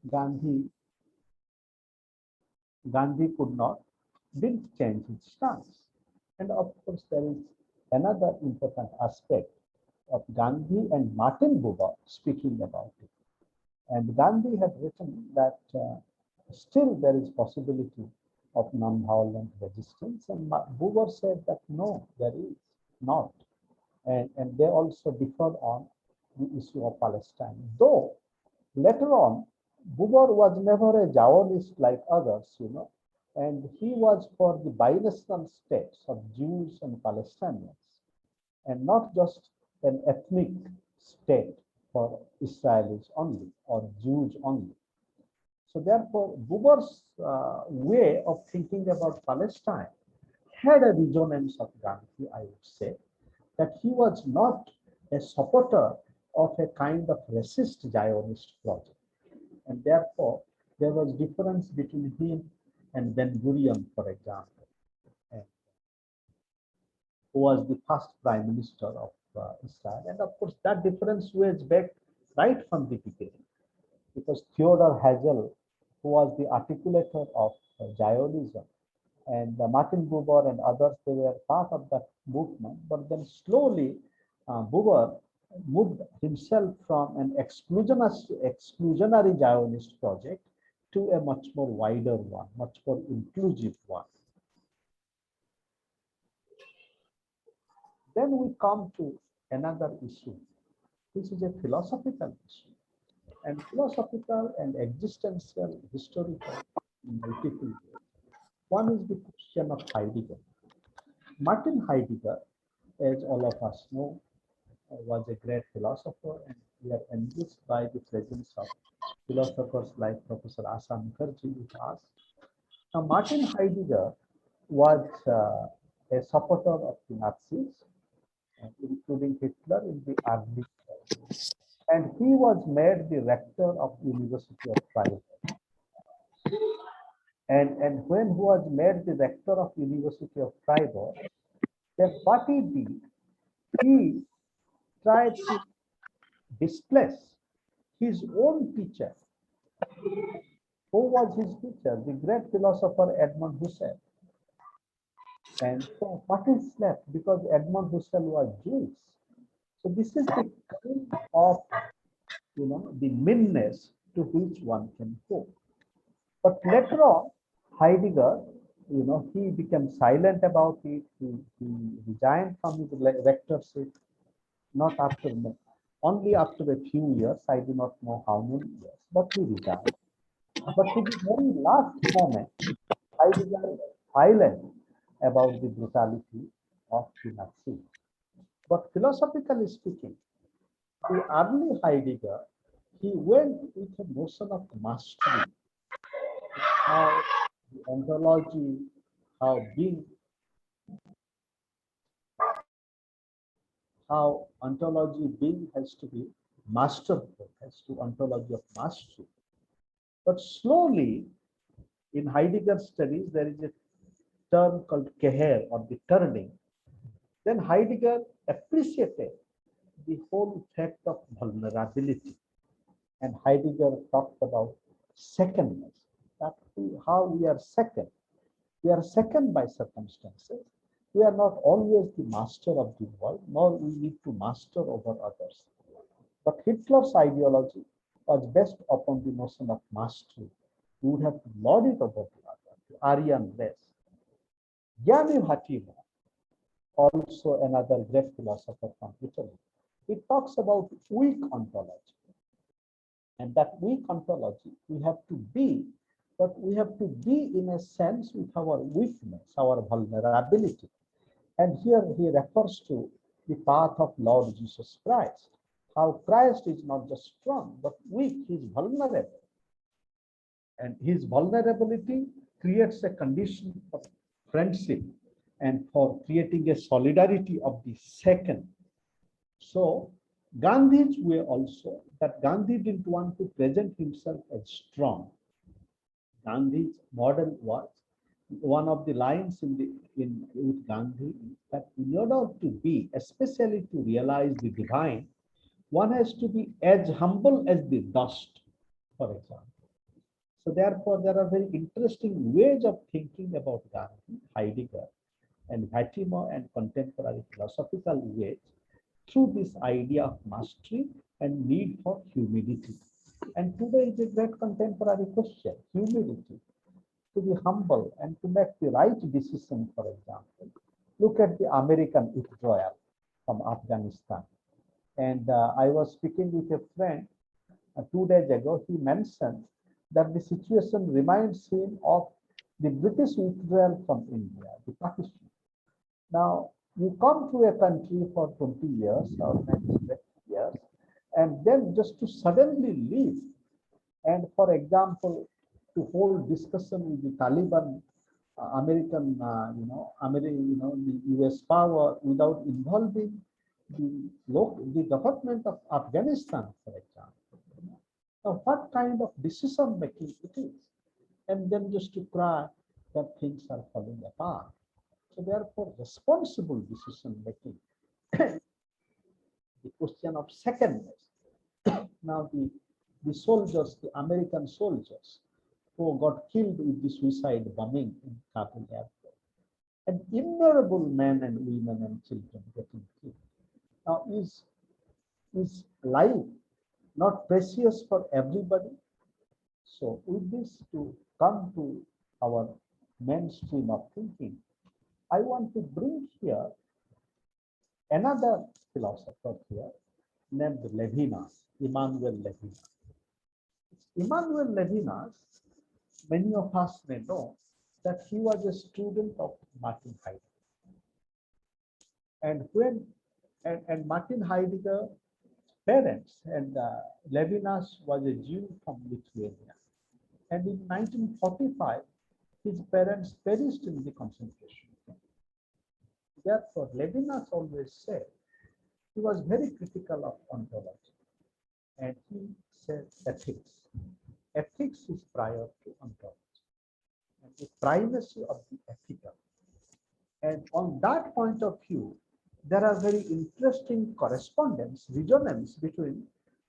Gandhi didn't change his stance. And of course, there is another important aspect of Gandhi and Martin Buber speaking about it. And Gandhi had written that still there is possibility of non-violent resistance. And Buber said that no, there is not. And they also differed on the issue of Palestine. Though later on, Buber was never a Zionist like others, and he was for the binational states of Jews and Palestinians, and not just an ethnic state for Israelis only or Jews only. So therefore, Buber's way of thinking about Palestine had a resonance of Gandhi, I would say, that he was not a supporter of a kind of racist Zionist project. And therefore, there was difference between him and Ben-Gurion, for example, who was the first prime minister of Israel. And of course, that difference was back right from the beginning, because Theodor Herzl, who was the articulator of Zionism, and Martin Buber and others, they were part of that movement. But then slowly, Buber moved himself from an exclusionary Zionist project to a much more wider one, much more inclusive one. Then we come to another issue. This is a philosophical issue. And philosophical and existential, historical, in multiple ways. One is the question of Heidegger. Martin Heidegger, as all of us know, was a great philosopher, and we are enriched by the presence of philosophers like Professor Asa Mukherjee with us. Now, Martin Heidegger was a supporter of the Nazis, including Hitler in the early days. And he was made the rector of University of Freiburg. And when he was made the rector of University of Freiburg, then what he did, he tried to displace his own teacher. Who was his teacher? The great philosopher Edmund Husserl. And so what is left? Because Edmund Husserl was Jewish. So this is the kind of, the meanness to which one can go. But later on, Heidegger, he became silent about it. He resigned from his rectorship, not after, only after a few years. I do not know how many years, but he resigned. But to the very last moment, Heidegger was silent about the brutality of the Nazis. But philosophically speaking, the early Heidegger, he went with a notion of mastery, how the ontology, how ontology being has to be masterful, has to ontology of mastery. But slowly, in Heidegger studies, there is a term called Keher, or the turning. Then Heidegger appreciated the whole fact of vulnerability. And Heidegger talked about secondness, that how we are second. We are second by circumstances. We are not always the master of the world, nor we need to master over others. But Hitler's ideology was based upon the notion of mastery. You would have to lord it over the other, the Aryan race. Gianni Vattimo, also another great philosopher from Italy, he talks about weak ontology. And that weak ontology, we have to be, but we have to be in a sense with our weakness, our vulnerability. And here he refers to the path of Lord Jesus Christ, how Christ is not just strong, but weak, he is vulnerable. And his vulnerability creates a condition of friendship and for creating a solidarity of the second. So Gandhi's way also, that Gandhi didn't want to present himself as strong. Gandhi's model was, one of the lines with Gandhi, that in order to be, especially to realize the divine, one has to be as humble as the dust, for example. So therefore, there are very interesting ways of thinking about Gandhi, Heidegger, and Fatima and contemporary philosophical ways through this idea of mastery and need for humility. And today is a great contemporary question, humility, to be humble and to make the right decision, for example. Look at the American withdrawal from Afghanistan. And I was speaking with a friend 2 days ago. He mentioned that the situation reminds him of the British withdrawal from India, the Pakistan. Now, you come to a country for 20 years or maybe 20 years, and then just to suddenly leave, and for example, to hold discussion with the Taliban, American, the U.S. power without involving the government of Afghanistan, for example. Now, what kind of decision making it is? And then just to cry that things are falling apart. So therefore, responsible decision making, the question of secondness. Now the soldiers, the American soldiers who got killed with the suicide bombing in Kabul airport, and innumerable men and women and children getting killed. Now is life not precious for everybody? So with this, to come to our mainstream of thinking, I want to bring here another philosopher here named Levinas, Immanuel Levinas. Immanuel Levinas, many of us may know that he was a student of Martin Heidegger. And when and Martin Heidegger parents and Levinas was a Jew from Lithuania. And in 1945, his parents perished in the concentration camp. Therefore, Levinas always said he was very critical of ontology. And he said ethics. Ethics is prior to ontology. And the primacy of the ethical. And on that point of view, there are very interesting correspondence, resonance between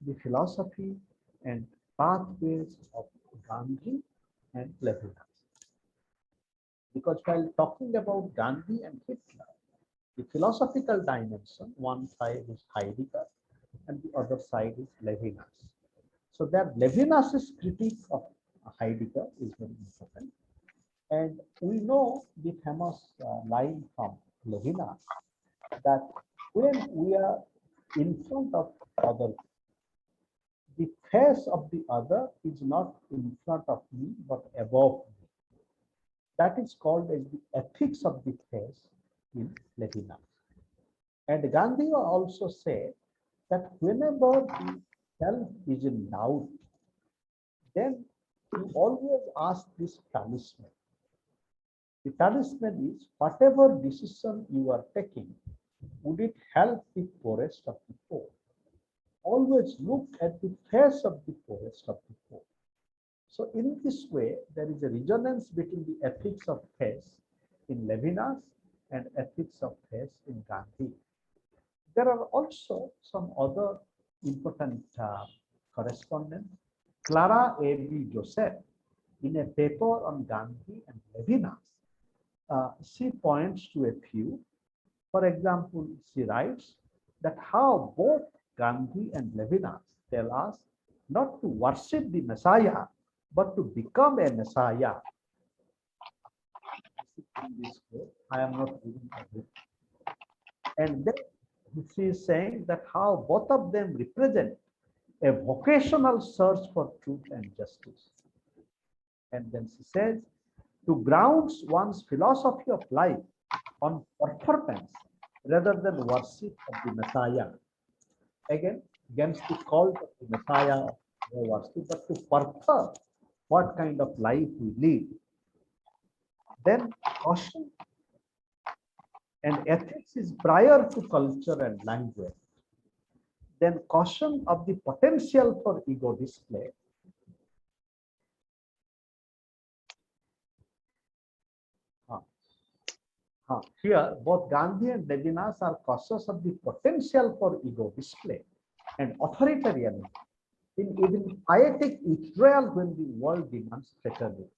the philosophy and pathways of Gandhi and Levinas. Because while talking about Gandhi and Hitler, the philosophical dimension, one side is Heidegger and the other side is Levinas. So that Levinas's critique of Heidegger is very important. And we know the famous line from Levinas that when we are in front of other, the face of the other is not in front of me, but above me. That is called as the ethics of the face in Levinas. And Gandhi also said that whenever the self is in doubt, then you always ask this talisman. The talisman is whatever decision you are taking, would it help the poorest of the poor? Always look at the face of the poorest of the poor. So in this way, there is a resonance between the ethics of face in Levinas and ethics of face in Gandhi. There are also some other important correspondence. Clara A.B. Joseph, in a paper on Gandhi and Levinas, she points to a few. For example, she writes that how both Gandhi and Levinas tell us not to worship the Messiah, but to become a Messiah. I am not reading everything. And then she is saying that how both of them represent a vocational search for truth and justice. And then she says, to ground one's philosophy of life on performance rather than worship of the Messiah. Again, against the cult of the Messiah of worship, but to perform what kind of life we live. Then caution and ethics is prior to culture and language. Then caution of the potential for ego display. Here, both Gandhi and Levinas are cautious of the potential for ego display and authoritarianism in poetic vitriol when the world demonstrated it.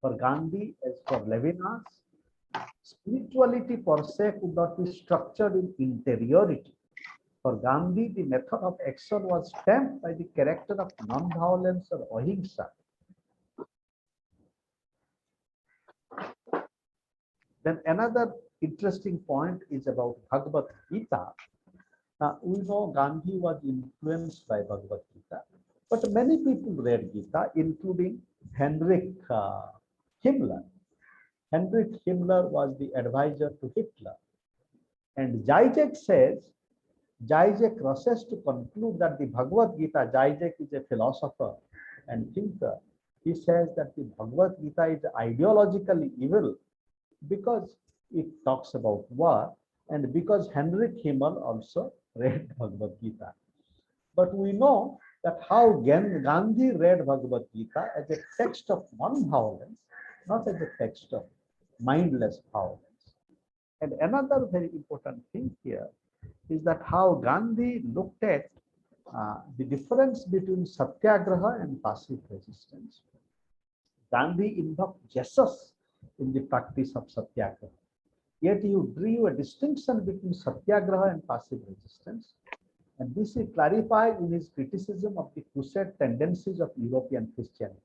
For Gandhi, as for Levinas, spirituality per se could not be structured in interiority. For Gandhi, the method of action was stamped by the character of non-violence or ahimsa. Then another interesting point is about Bhagavad Gita. Now, we know Gandhi was influenced by Bhagavad Gita, but many people read Gita, including Heinrich Himmler. Heinrich Himmler was the advisor to Hitler. And CZECH says, CZECH rushes to conclude that the Bhagavad Gita, CZECH is a philosopher and thinker. He says that the Bhagavad Gita is ideologically evil because it talks about war and because Heinrich Himmler also read Bhagavad Gita. But we know that how Gandhi read Bhagavad Gita as a text of non-violence, not as a text of mindless violence. And another very important thing here is that how Gandhi looked at the difference between Satyagraha and passive resistance. Gandhi invoked Jesus in the practice of Satyagraha. Yet he drew a distinction between Satyagraha and passive resistance. And this he clarified in his criticism of the crusade tendencies of European Christianity.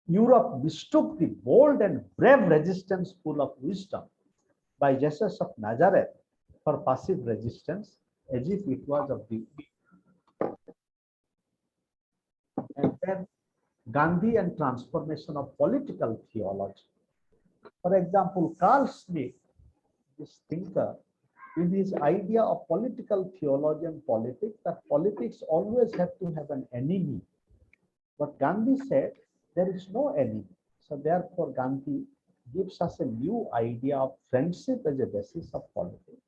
Europe mistook the bold and brave resistance full of wisdom by Jesus of Nazareth for passive resistance as if it was of the weak. And then Gandhi and transformation of political theology. For example, Carl Smith, this thinker, in his idea of political theology and politics, that politics always have to have an enemy. But Gandhi said there is no enemy. So therefore, Gandhi gives us a new idea of friendship as a basis of politics.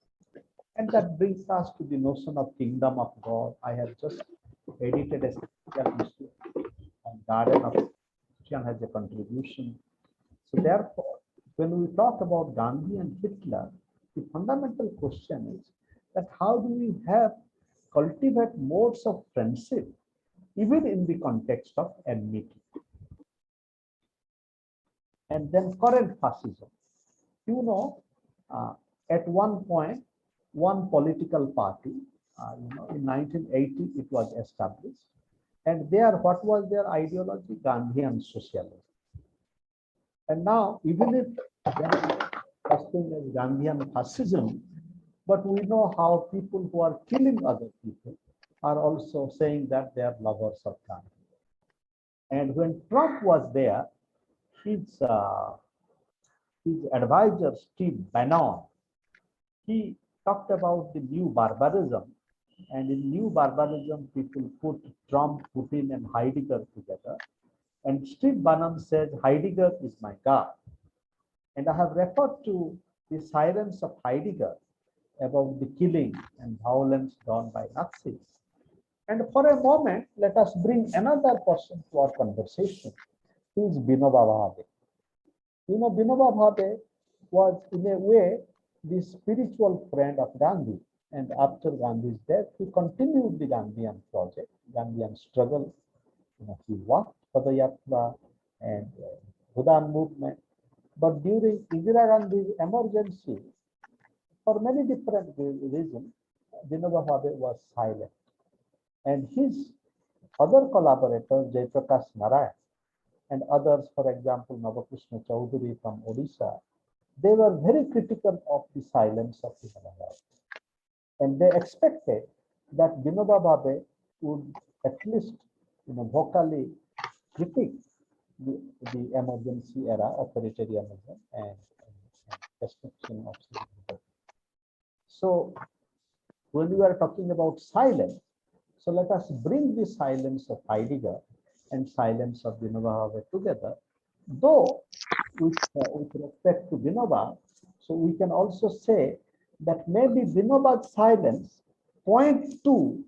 And that brings us to the notion of kingdom of God. I have just edited a special issue on Garden of Christian has a contribution. So therefore, when we talk about Gandhi and Hitler, the fundamental question is that how do we cultivate modes of friendship even in the context of enmity? And then current fascism. You know, at one point, one political party, in 1980, it was established. And there, what was their ideology? Gandhian socialism. And now, even if there is such thing as Gandhian fascism, but we know how people who are killing other people are also saying that they are lovers of Gandhi. And when Trump was there, his advisor, Steve Bannon, he talked about the new barbarism. And in new barbarism, people put Trump, Putin, and Heidegger together. And Steve Bannon says, Heidegger is my God. And I have referred to the silence of Heidegger about the killing and violence done by Nazis. And for a moment, let us bring another person to our conversation, who is Vinoba Bhave. You know, Vinoba Bhave was in a way the spiritual friend of Gandhi. And after Gandhi's death, he continued the Gandhian project, Gandhian struggle. You know, he worked for the Yatra and Bhudan movement. But during Indira Gandhi's emergency, for many different reasons, Vinoba Bhave was silent. And his other collaborators, Jaiprakash Narayan, and others, for example, Navakrishna Chaudhary from Odisha, they were very critical of the silence of Vinoba Bhave. And they expected that Vinoba Bhave would at least, vocally critique the emergency era, authoritarianism, and destruction of civilization. So, when we are talking about silence, so let us bring the silence of Heidegger and silence of Vinoba Bhave together. Though, with respect to Vinoba, so we can also say that maybe Vinoba's silence points to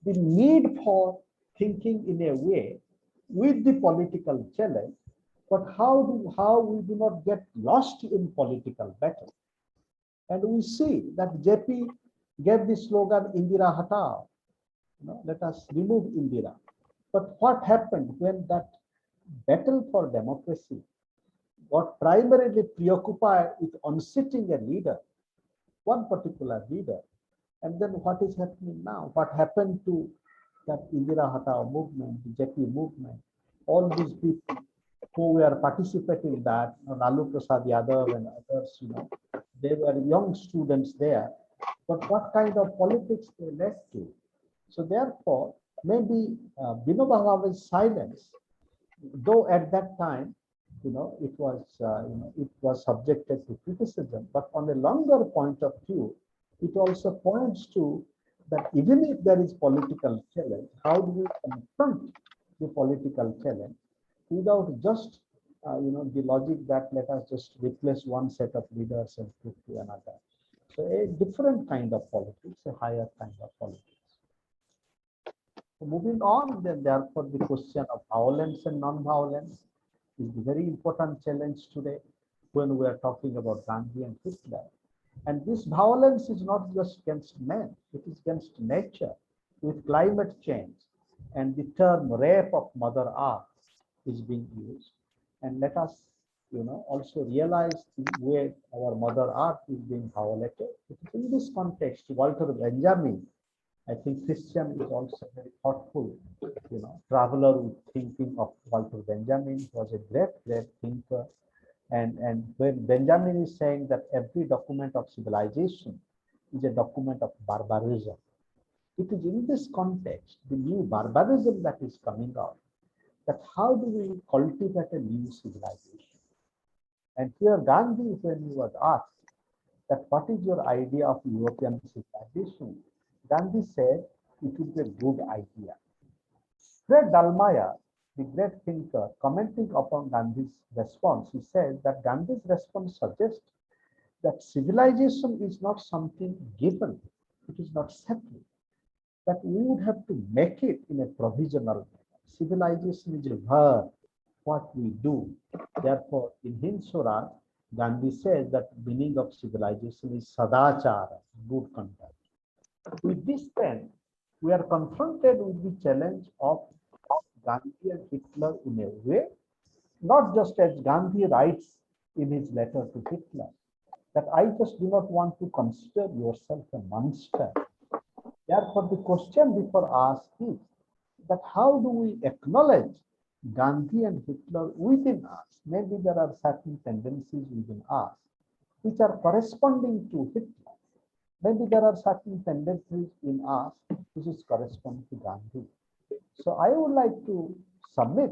the need for thinking in a way with the political challenge, but how we do not get lost in political battle. And we see that JP gave the slogan Indira Hatao. let us remove Indira. But what happened when that battle for democracy got primarily preoccupied with unseating a leader, one particular leader? And then what is happening now? What happened to that Indira Hatao movement, the JP movement, all these people who were participating in that, Lalu Prasad Yadav and others, they were young students there. But what kind of politics they led to? So therefore, maybe Vinoba Bhave's silence, though at that time, it was subjected to criticism, but on a longer point of view, it also points to that even if there is political challenge, how do we confront the political challenge without just, the logic that let us just replace one set of leaders and put to another. So a different kind of politics, a higher kind of politics. So moving on, then therefore the question of violence and non-violence is a very important challenge today when we are talking about Gandhi and Hitler. And this violence is not just against men, it is against nature with climate change. And the term rape of Mother Earth is being used. And let us, also realize the way our Mother Earth is being violated. It is in this context, Walter Benjamin, I think Christian is also very thoughtful, traveler with thinking of Walter Benjamin was a great, great thinker. And when Benjamin is saying that every document of civilization is a document of barbarism, it is in this context, the new barbarism that is coming out, that how do we cultivate a new civilization? And here Gandhi, when he was asked that what is your idea of European civilization, Gandhi said it would be a good idea. Fred Dalmaya, the great thinker, commenting upon Gandhi's response, he said that Gandhi's response suggests that civilization is not something given, it is not settled, that we would have to make it in a provisional manner. Civilization is a verb, what we do. Therefore, in Hind Swaraj, Gandhi says that the meaning of civilization is Sadachara, good conduct. With this then, we are confronted with the challenge of Gandhi and Hitler in a way, not just as Gandhi writes in his letter to Hitler, that I just do not want to consider yourself a monster. Therefore, the question before us is that how do we acknowledge Gandhi and Hitler within us? Maybe there are certain tendencies within us which are corresponding to Hitler. Maybe there are certain tendencies in us which is corresponding to Gandhi. So I would like to submit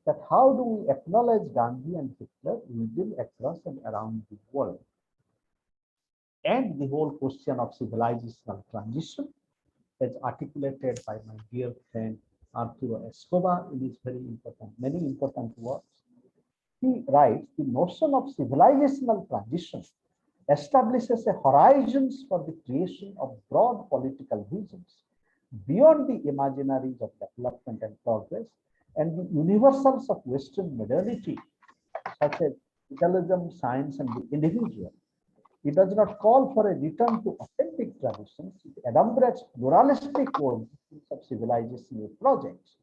that how do we acknowledge Gandhi and Hitler within, across, and around the world? And the whole question of civilizational transition, as articulated by my dear friend Arturo Escobar in his many important works. He writes, the notion of civilizational transition establishes a horizons for the creation of broad political visions beyond the imaginaries of development and progress and the universals of Western modernity, such as intelligence, science, and the individual. It does not call for a return to authentic traditions. It adumbrates pluralistic coexistence of civilizational projects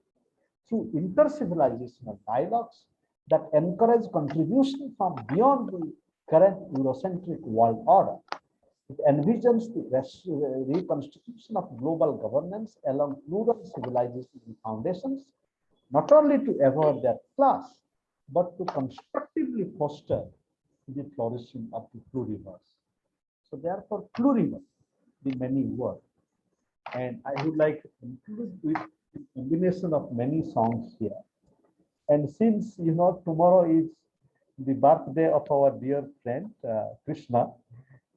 through inter-civilizational dialogues that encourage contribution from beyond the current Eurocentric world order. It envisions the reconstitution of global governance along plural civilizational foundations, not only to avert their class, but to constructively foster the flourishing of the pluriverse. So therefore, pluriverse, the many words. And I would like to conclude with a combination of many songs here. And since, tomorrow is the birthday of our dear friend, Krishna,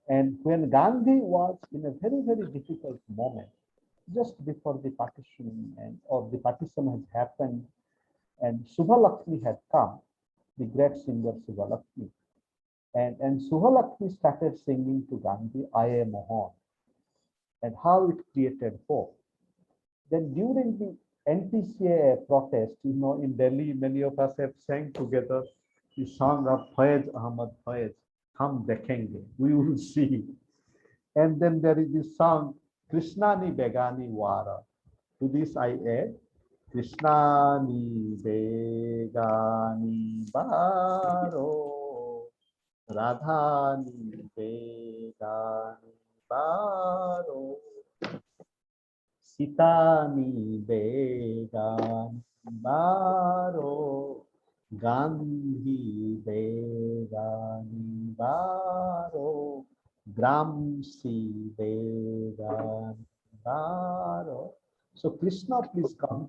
and when Gandhi was in a very, very difficult moment, just before the partition or the partition has happened, and Subhalakshmi had come, the great singer Subhalakshmi. And Subhalakshmi started singing to Gandhi, I am Mohan, and how it created hope. Then during the anti-CAA protest, in Delhi, many of us have sang together the song of Faiz Ahmad Faiz, Hum Dekhenge, we will see. And then there is this song, Krishnani Begani Wara, To this I add, Krishna ni begani baro, Radha ni begani baro, Sita ni begani baro, Gandhi begani baro, Gramsi begani baro. So Krishna, please come.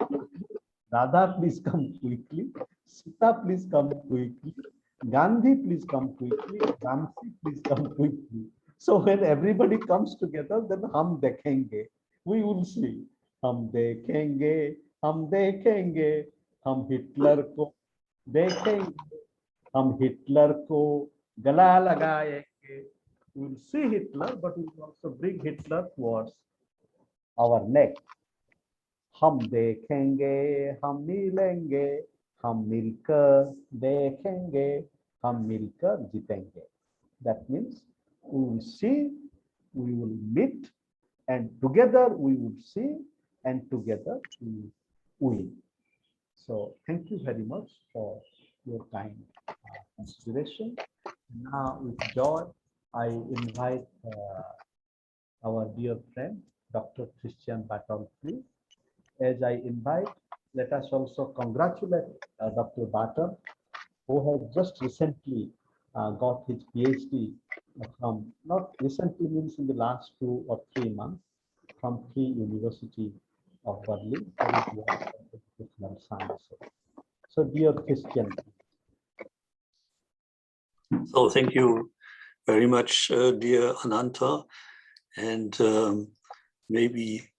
Radha, please come quickly. Sita, please come quickly. Gandhi, please come quickly. Ramsi, please come quickly. So when everybody comes together, then hum dekhenge. We will see. Hum dekhenge, hum dekhenge, hum Hitler ko dekhenge, hum Hitler ko gala lagayenge. We will see Hitler, but we will also bring Hitler towards our neck. हम देखेंगे, हम मिलेंगे, हम मिलकर देखेंगे, हम मिलकर जीतेंगे. That means we will see, we will meet, and together we will see, and together we will win. So thank you very much for your kind consideration. Now with joy, I invite our dear friend, Dr. Christian Bartolf. As I invite, let us also congratulate Dr. Bartolf, who has just recently got his PhD from, not recently means in the last 2 or 3 months, from Key University of Berlin for his work in educational sciences. So dear Christian. So thank you very much, dear Ananta. And maybe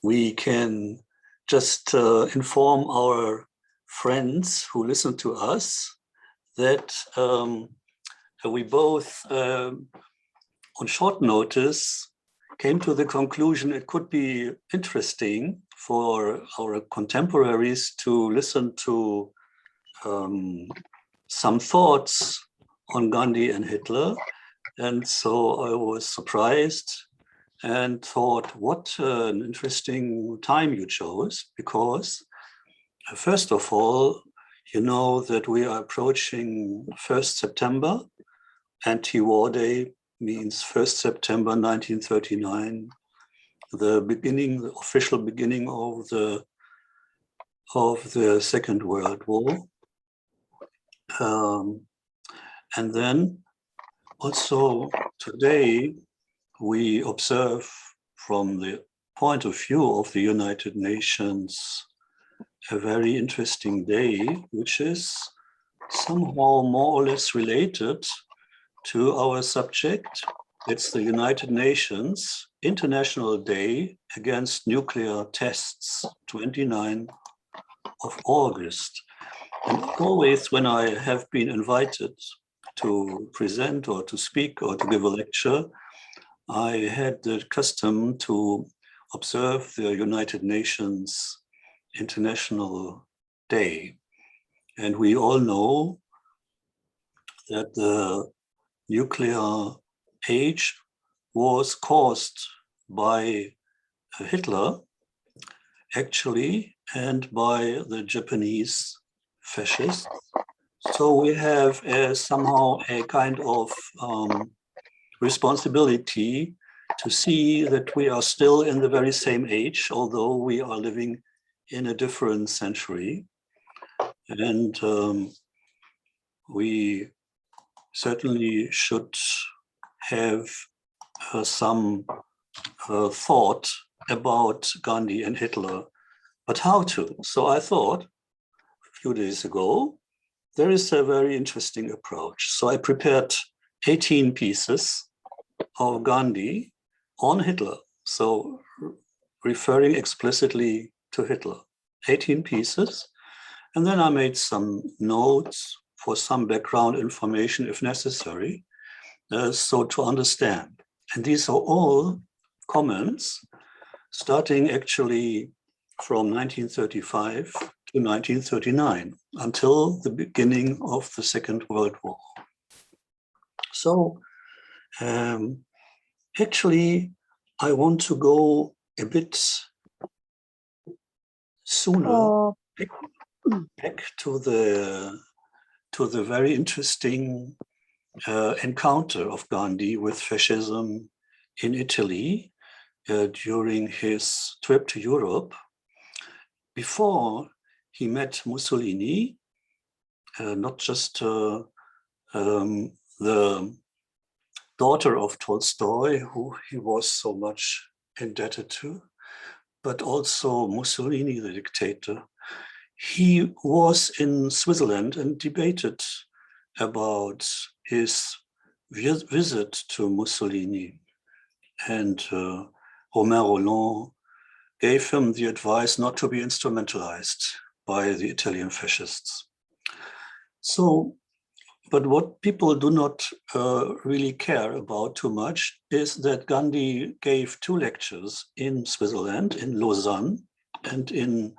we can just inform our friends who listen to us that we both, on short notice, came to the conclusion it could be interesting for our contemporaries to listen to some thoughts on Gandhi and Hitler. And so I was surprised and thought, what an interesting time you chose, because first of all, you know that we are approaching 1st September. Anti-war day means 1st September 1939, the beginning, the official beginning of the Second World War. And then also today, we observe from the point of view of the United Nations a very interesting day, which is somehow more or less related to our subject. It's the United Nations International Day Against Nuclear Tests, 29th of August. And always when I have been invited to present or to speak or to give a lecture, I had the custom to observe the United Nations International Day. And we all know that the nuclear age was caused by Hitler, actually, and by the Japanese fascists. So we have somehow a kind of responsibility to see that we are still in the very same age, although we are living in a different century. And we certainly should have some thought about Gandhi and Hitler, but how to? So I thought a few days ago, there is a very interesting approach. So I prepared 18 pieces of Gandhi on Hitler. So referring explicitly to Hitler, 18 pieces. And then I made some notes for some background information if necessary, so to understand. And these are all comments starting actually from 1935 to 1939 until the beginning of the Second World War. So actually, I want to go a bit sooner back to the very interesting encounter of Gandhi with fascism in Italy during his trip to Europe. Before he met Mussolini, not just the daughter of Tolstoy, who he was so much indebted to, but also Mussolini, the dictator. He was in Switzerland and debated about his visit to Mussolini. And Romain Rolland gave him the advice not to be instrumentalized by the Italian fascists. So, but what people do not really care about too much is that Gandhi gave 2 lectures in Switzerland, in Lausanne and in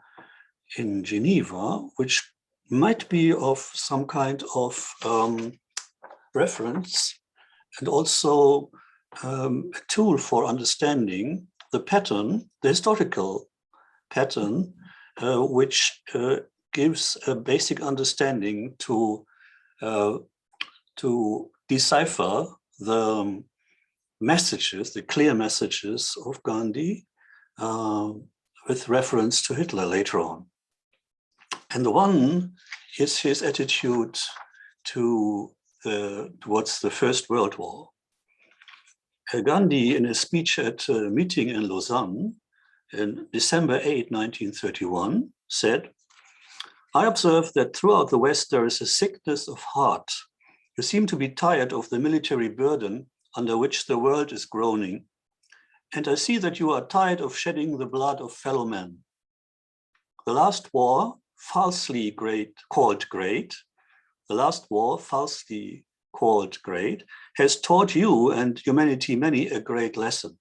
Geneva, which might be of some kind of reference and also a tool for understanding the pattern, the historical pattern, which gives a basic understanding to decipher the messages, the clear messages of Gandhi with reference to Hitler later on. And the one is his attitude towards the First World War. Gandhi, in a speech at a meeting in Lausanne in December 8, 1931, said, "I observe that throughout the West there is a sickness of heart. You seem to be tired of the military burden under which the world is groaning, and I see that you are tired of shedding the blood of fellow men. The last war, falsely called great, has taught you and humanity many a great lesson.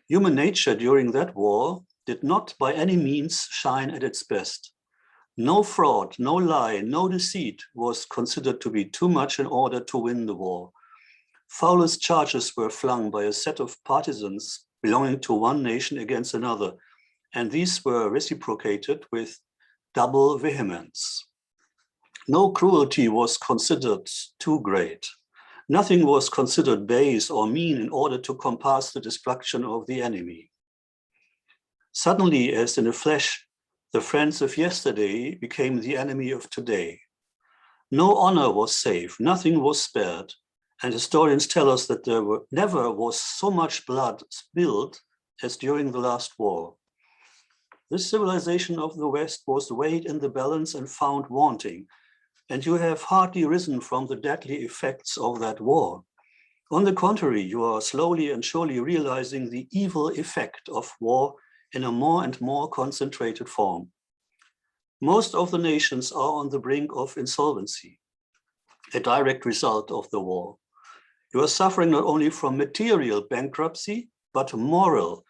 Human nature during that war did not by any means shine at its best. No fraud, no lie, no deceit was considered to be too much in order to win the war. Foulest charges were flung by a set of partisans belonging to one nation against another, and these were reciprocated with double vehemence. No cruelty was considered too great. Nothing was considered base or mean in order to compass the destruction of the enemy. Suddenly, as in a flash, the friends of yesterday became the enemy of today. No honor was safe, nothing was spared, and historians tell us that there never was so much blood spilled as during the last war. This civilization of the West was weighed in the balance and found wanting, and you have hardly risen from the deadly effects of that war. On the contrary, you are slowly and surely realizing the evil effect of war in a more and more concentrated form. Most of the nations are on the brink of insolvency, a direct result of the war. You are suffering not only from material bankruptcy, but moral,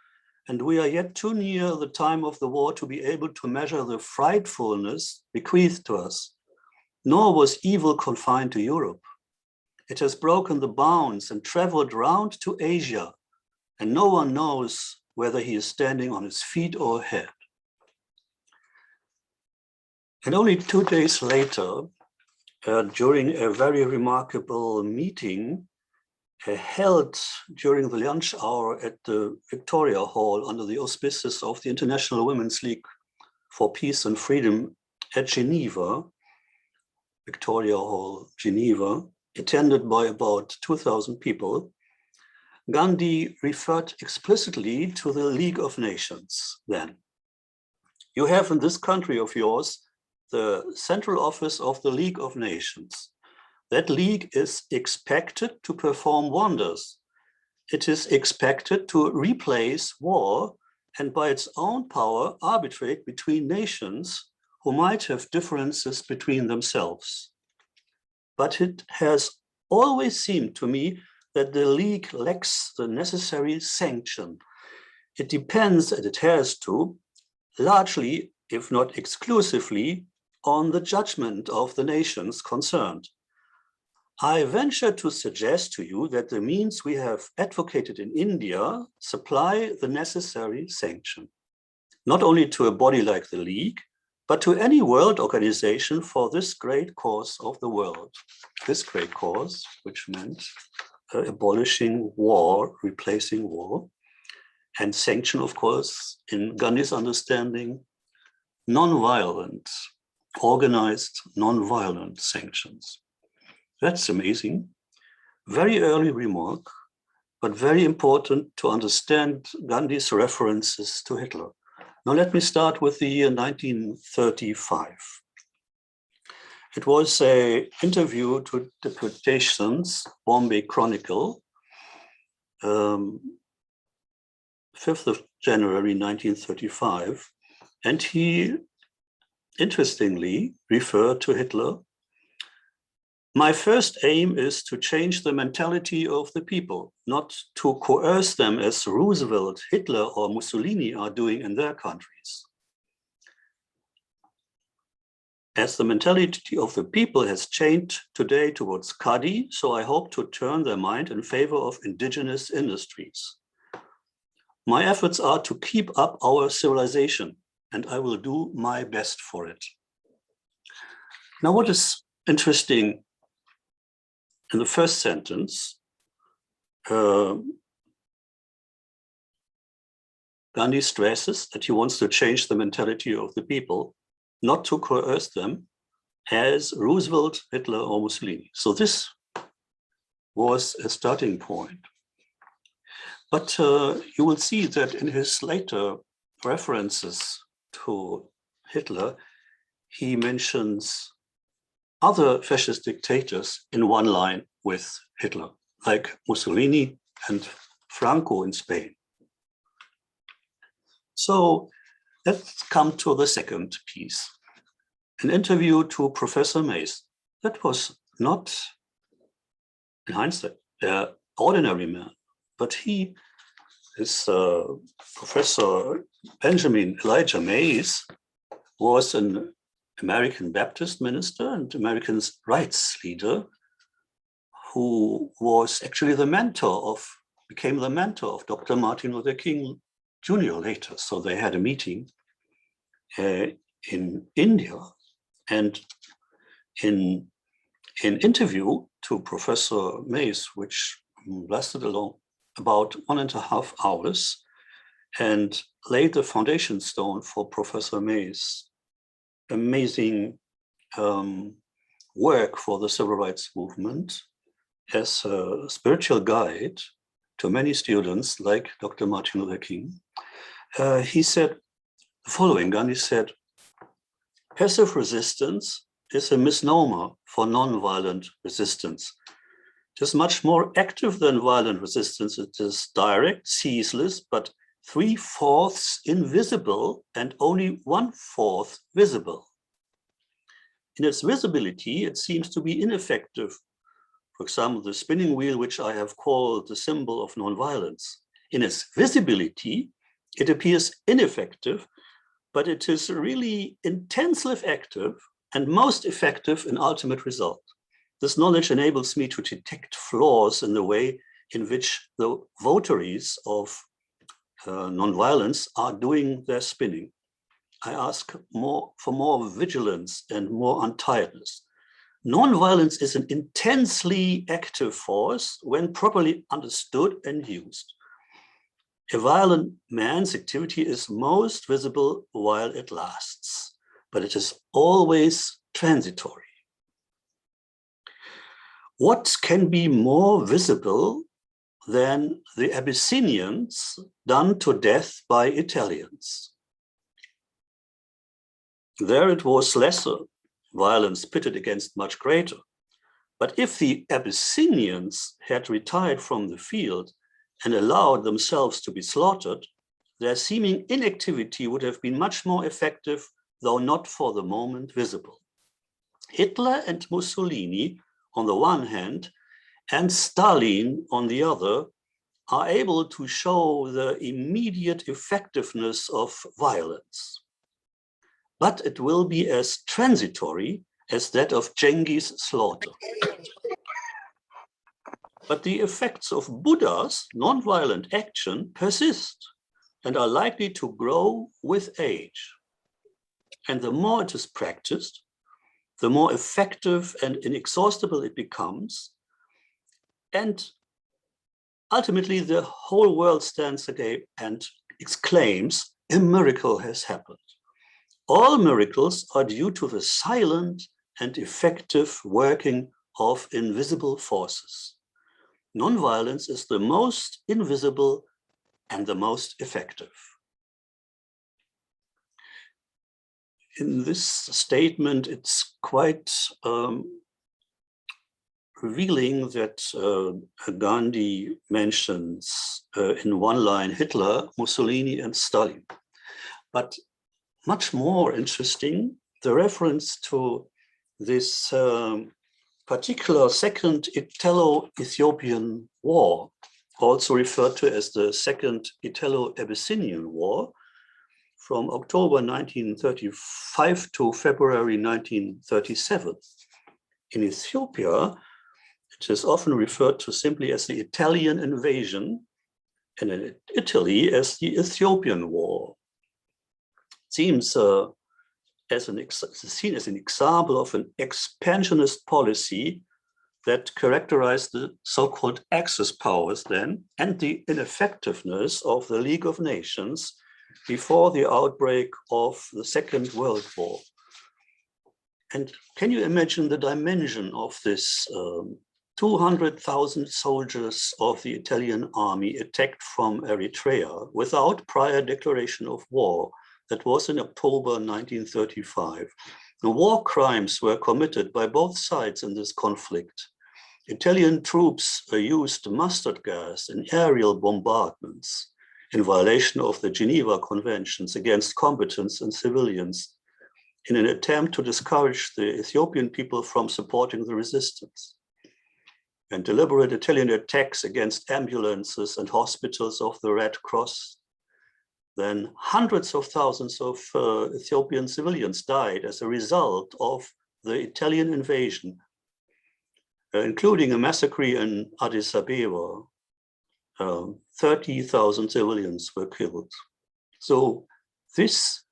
and we are yet too near the time of the war to be able to measure the frightfulness bequeathed to us. Nor was evil confined to Europe. It has broken the bounds and traveled round to Asia, and no one knows whether he is standing on his feet or head." And only 2 days later, during a very remarkable meeting held during the lunch hour at the Victoria Hall under the auspices of the International Women's League for Peace and Freedom at Geneva, Victoria Hall, Geneva, attended by about 2,000 people, Gandhi referred explicitly to the League of Nations then. "You have in this country of yours the central office of the League of Nations. That league is expected to perform wonders. It is expected to replace war and by its own power arbitrate between nations who might have differences between themselves. But it has always seemed to me that the League lacks the necessary sanction. It depends, and it has to, largely, if not exclusively, on the judgment of the nations concerned. I venture to suggest to you that the means we have advocated in India supply the necessary sanction. not only to a body like the League, but to any world organization for this great cause of the world. This great cause, which meant abolishing war, replacing war, and sanction, of course, in Gandhi's understanding, non-violent, organized non-violent sanctions. That's amazing. Very early remark, but very important to understand Gandhi's references to Hitler. Now let me start with the year 1935. It was an interview to Deputations, Bombay Chronicle, 5th of January 1935, and he interestingly referred to Hitler. My first aim is to change the mentality of the people, not to coerce them as Roosevelt, Hitler, or Mussolini are doing in their countries. As the mentality of the people has changed today towards Kadi, so I hope to turn their mind in favor of indigenous industries. My efforts are to keep up our civilization, and I will do my best for it. Now, what is interesting in the first sentence, Gandhi stresses that he wants to change the mentality of the people, not to coerce them as Roosevelt, Hitler, or Mussolini. So this was a starting point. But you will see that in his later references to Hitler, he mentions other fascist dictators in one line with Hitler, like Mussolini and Franco in Spain. So let's come to the second piece, an interview to Professor Mays. That was not, in hindsight, an ordinary man, but he is Professor Benjamin Elijah Mays was an American Baptist minister and American rights leader who was actually became the mentor of Dr. Martin Luther King Jr. later. So they had a meeting in India, and in interview to Professor Mays, which lasted about 1.5 hours and laid the foundation stone for Professor Mays' amazing work for the civil rights movement as a spiritual guide to many students like Dr. Martin Luther King. He said the following. Gandhi said, passive resistance is a misnomer for non-violent resistance. It is much more active than violent resistance. It is direct, ceaseless, but 3/4 invisible and only 1/4 visible. In its visibility, it seems to be ineffective. For example, the spinning wheel, which I have called the symbol of nonviolence. In its visibility, it appears ineffective, but it is really intensely active and most effective in ultimate result. This knowledge enables me to detect flaws in the way in which the votaries of nonviolence are doing their spinning. I ask for more vigilance and more untiredness. Nonviolence is an intensely active force when properly understood and used. A violent man's activity is most visible while it lasts, but it is always transitory. What can be more visible than the Abyssinians done to death by Italians? There it was lesser violence pitted against much greater. But if the Abyssinians had retired from the field and allowed themselves to be slaughtered, their seeming inactivity would have been much more effective, though not for the moment visible. Hitler and Mussolini, on the one hand, and Stalin, on the other, are able to show the immediate effectiveness of violence. But it will be as transitory as that of Genghis' slaughter. But the effects of Buddha's nonviolent action persist. and are likely to grow with age. And the more it is practiced, the more effective and inexhaustible it becomes. And ultimately, the whole world stands agape and exclaims, a miracle has happened. All miracles are due to the silent and effective working of invisible forces. Nonviolence is the most invisible and the most effective. In this statement, it's quite revealing that Gandhi mentions in one line Hitler, Mussolini, and Stalin. But much more interesting, the reference to this particular Second Italo-Ethiopian War, also referred to as the Second Italo-Abyssinian War, from October 1935 to February 1937. In Ethiopia, it is often referred to simply as the Italian invasion, and in Italy as the Ethiopian War. It seems seen as an example of an expansionist policy that characterized the so-called Axis powers then, and the ineffectiveness of the League of Nations before the outbreak of the Second World War. And can you imagine the dimension of this 200,000 soldiers of the Italian army attacked from Eritrea without prior declaration of war? That was in October 1935. The war crimes were committed by both sides in this conflict. Italian troops used mustard gas and aerial bombardments in violation of the Geneva Conventions against combatants and civilians in an attempt to discourage the Ethiopian people from supporting the resistance. And deliberate Italian attacks against ambulances and hospitals of the Red Cross. Then hundreds of thousands of Ethiopian civilians died as a result of the Italian invasion, including a massacre in Addis Ababa. 30,000 civilians were killed. So this,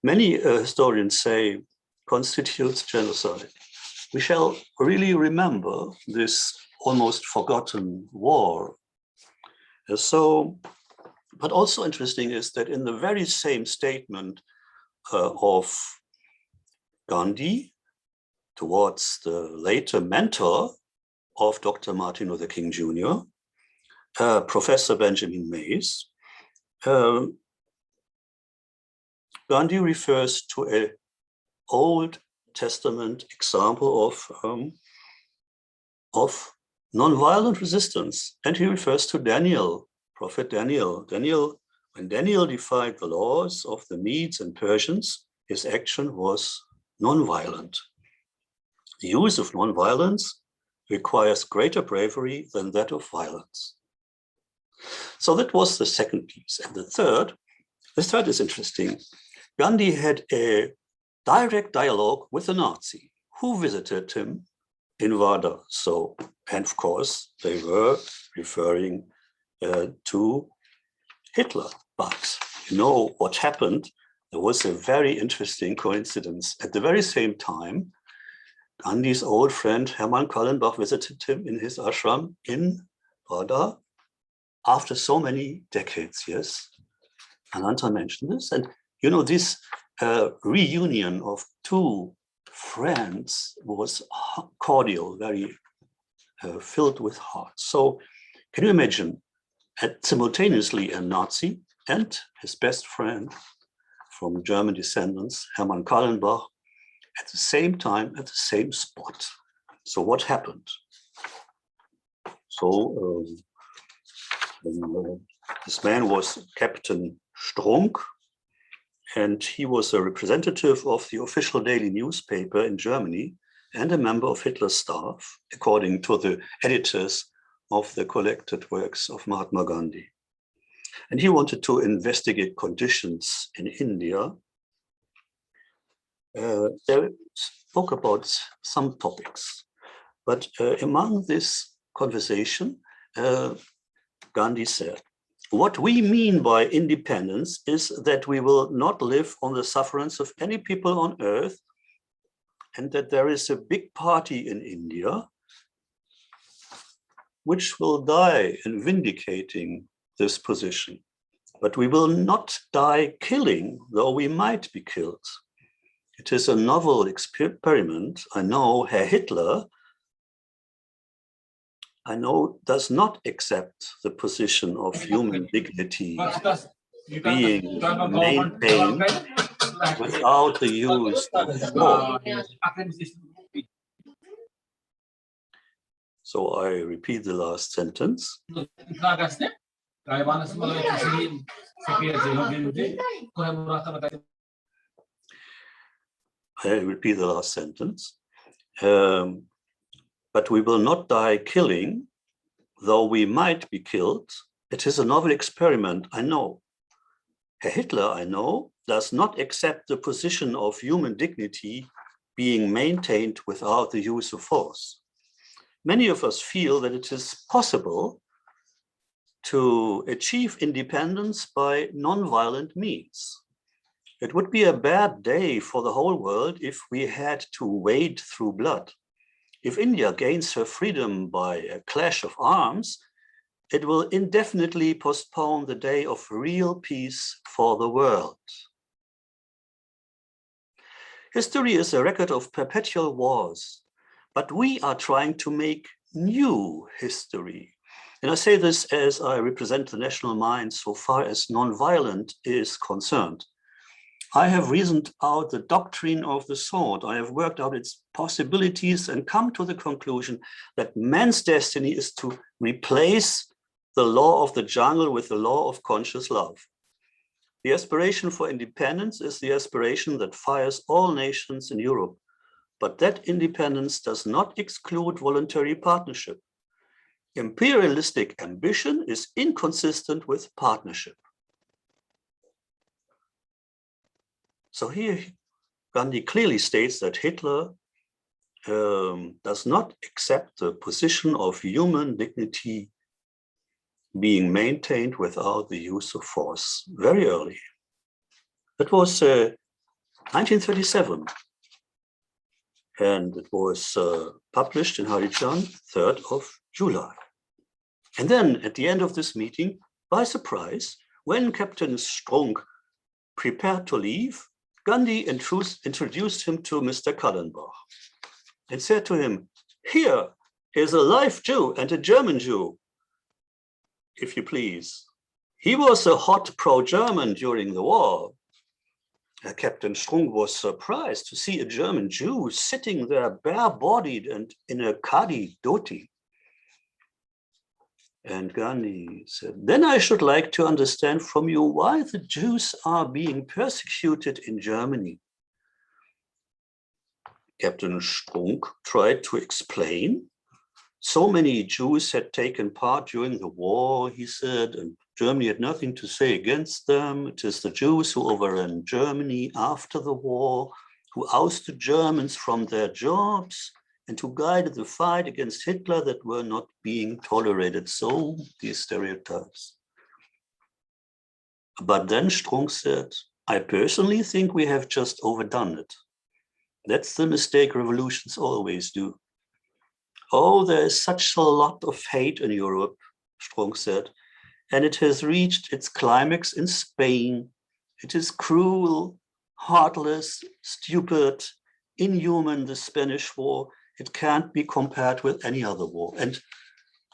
many historians say, constitutes genocide. We shall really remember this almost forgotten war. But also interesting is that in the very same statement of Gandhi towards the later mentor of Dr. Martin Luther King Jr., Professor Benjamin Mays, Gandhi refers to an Old Testament example of nonviolent resistance, and he refers to Daniel. Prophet Daniel. When Daniel defied the laws of the Medes and Persians, his action was nonviolent. The use of nonviolence requires greater bravery than that of violence. So that was the second piece. And the third is interesting. Gandhi had a direct dialogue with a Nazi who visited him in Vada. So, and of course, they were referring to Hitler. But you know what happened? There was a very interesting coincidence. At the very same time, Gandhi's old friend Hermann Kallenbach visited him in his ashram in Vada after so many decades, yes. Ananta mentioned this. And you know, this reunion of two friends was cordial, very filled with heart. So can you imagine simultaneously a Nazi and his best friend from German descendants, Hermann Kallenbach, at the same time, at the same spot. So what happened? So this man was Captain Strunk, and he was a representative of the official daily newspaper in Germany and a member of Hitler's staff, according to the editors of the collected works of Mahatma Gandhi. And he wanted to investigate conditions in India. They spoke about some topics, but among this conversation, Gandhi said, What we mean by independence is that we will not live on the sufferance of any people on earth, and that there is a big party in India which will die in vindicating this position. But we will not die killing, though we might be killed. It is a novel experiment. I know Herr Hitler, I know, does not accept the position of human dignity being maintained without the use of force. So I repeat the last sentence. I repeat the last sentence. But we will not die killing, though we might be killed. It is a novel experiment, I know. Herr Hitler, I know, does not accept the position of human dignity being maintained without the use of force. Many of us feel that it is possible to achieve independence by non-violent means. It would be a bad day for the whole world if we had to wade through blood. If India gains her freedom by a clash of arms, it will indefinitely postpone the day of real peace for the world. History is a record of perpetual wars, but we are trying to make new history. And I say this as I represent the national mind so far as non-violent is concerned. I have reasoned out the doctrine of the sword. I have worked out its possibilities and come to the conclusion that man's destiny is to replace the law of the jungle with the law of conscious love. The aspiration for independence is the aspiration that fires all nations in Europe, but that independence does not exclude voluntary partnership. Imperialistic ambition is inconsistent with partnership. So here, Gandhi clearly states that Hitler does not accept the position of human dignity being maintained without the use of force very early. That was 1937. And it was published in Harijan, 3rd of July. And then at the end of this meeting, by surprise, when Captain Strong prepared to leave, Gandhi introduced him to Mr. Kallenbach and said to him, "Here is a live Jew and a German Jew, if you please." He was a hot pro-German during the war. Captain Strong was surprised to see a German Jew sitting there bare-bodied and in a khadi dhoti. And Gandhi said, "Then I should like to understand from you why the Jews are being persecuted in Germany." Captain Strunk tried to explain. So many Jews had taken part during the war, he said, and Germany had nothing to say against them. It is the Jews who overran Germany after the war, who ousted Germans from their jobs, and who guided the fight against Hitler that were not being tolerated. So these stereotypes. But then Strunk said, "I personally think we have just overdone it. That's the mistake revolutions always do." "Oh, there is such a lot of hate in Europe," Strunk said, "and it has reached its climax in Spain. It is cruel, heartless, stupid, inhuman, the Spanish War. It can't be compared with any other war." And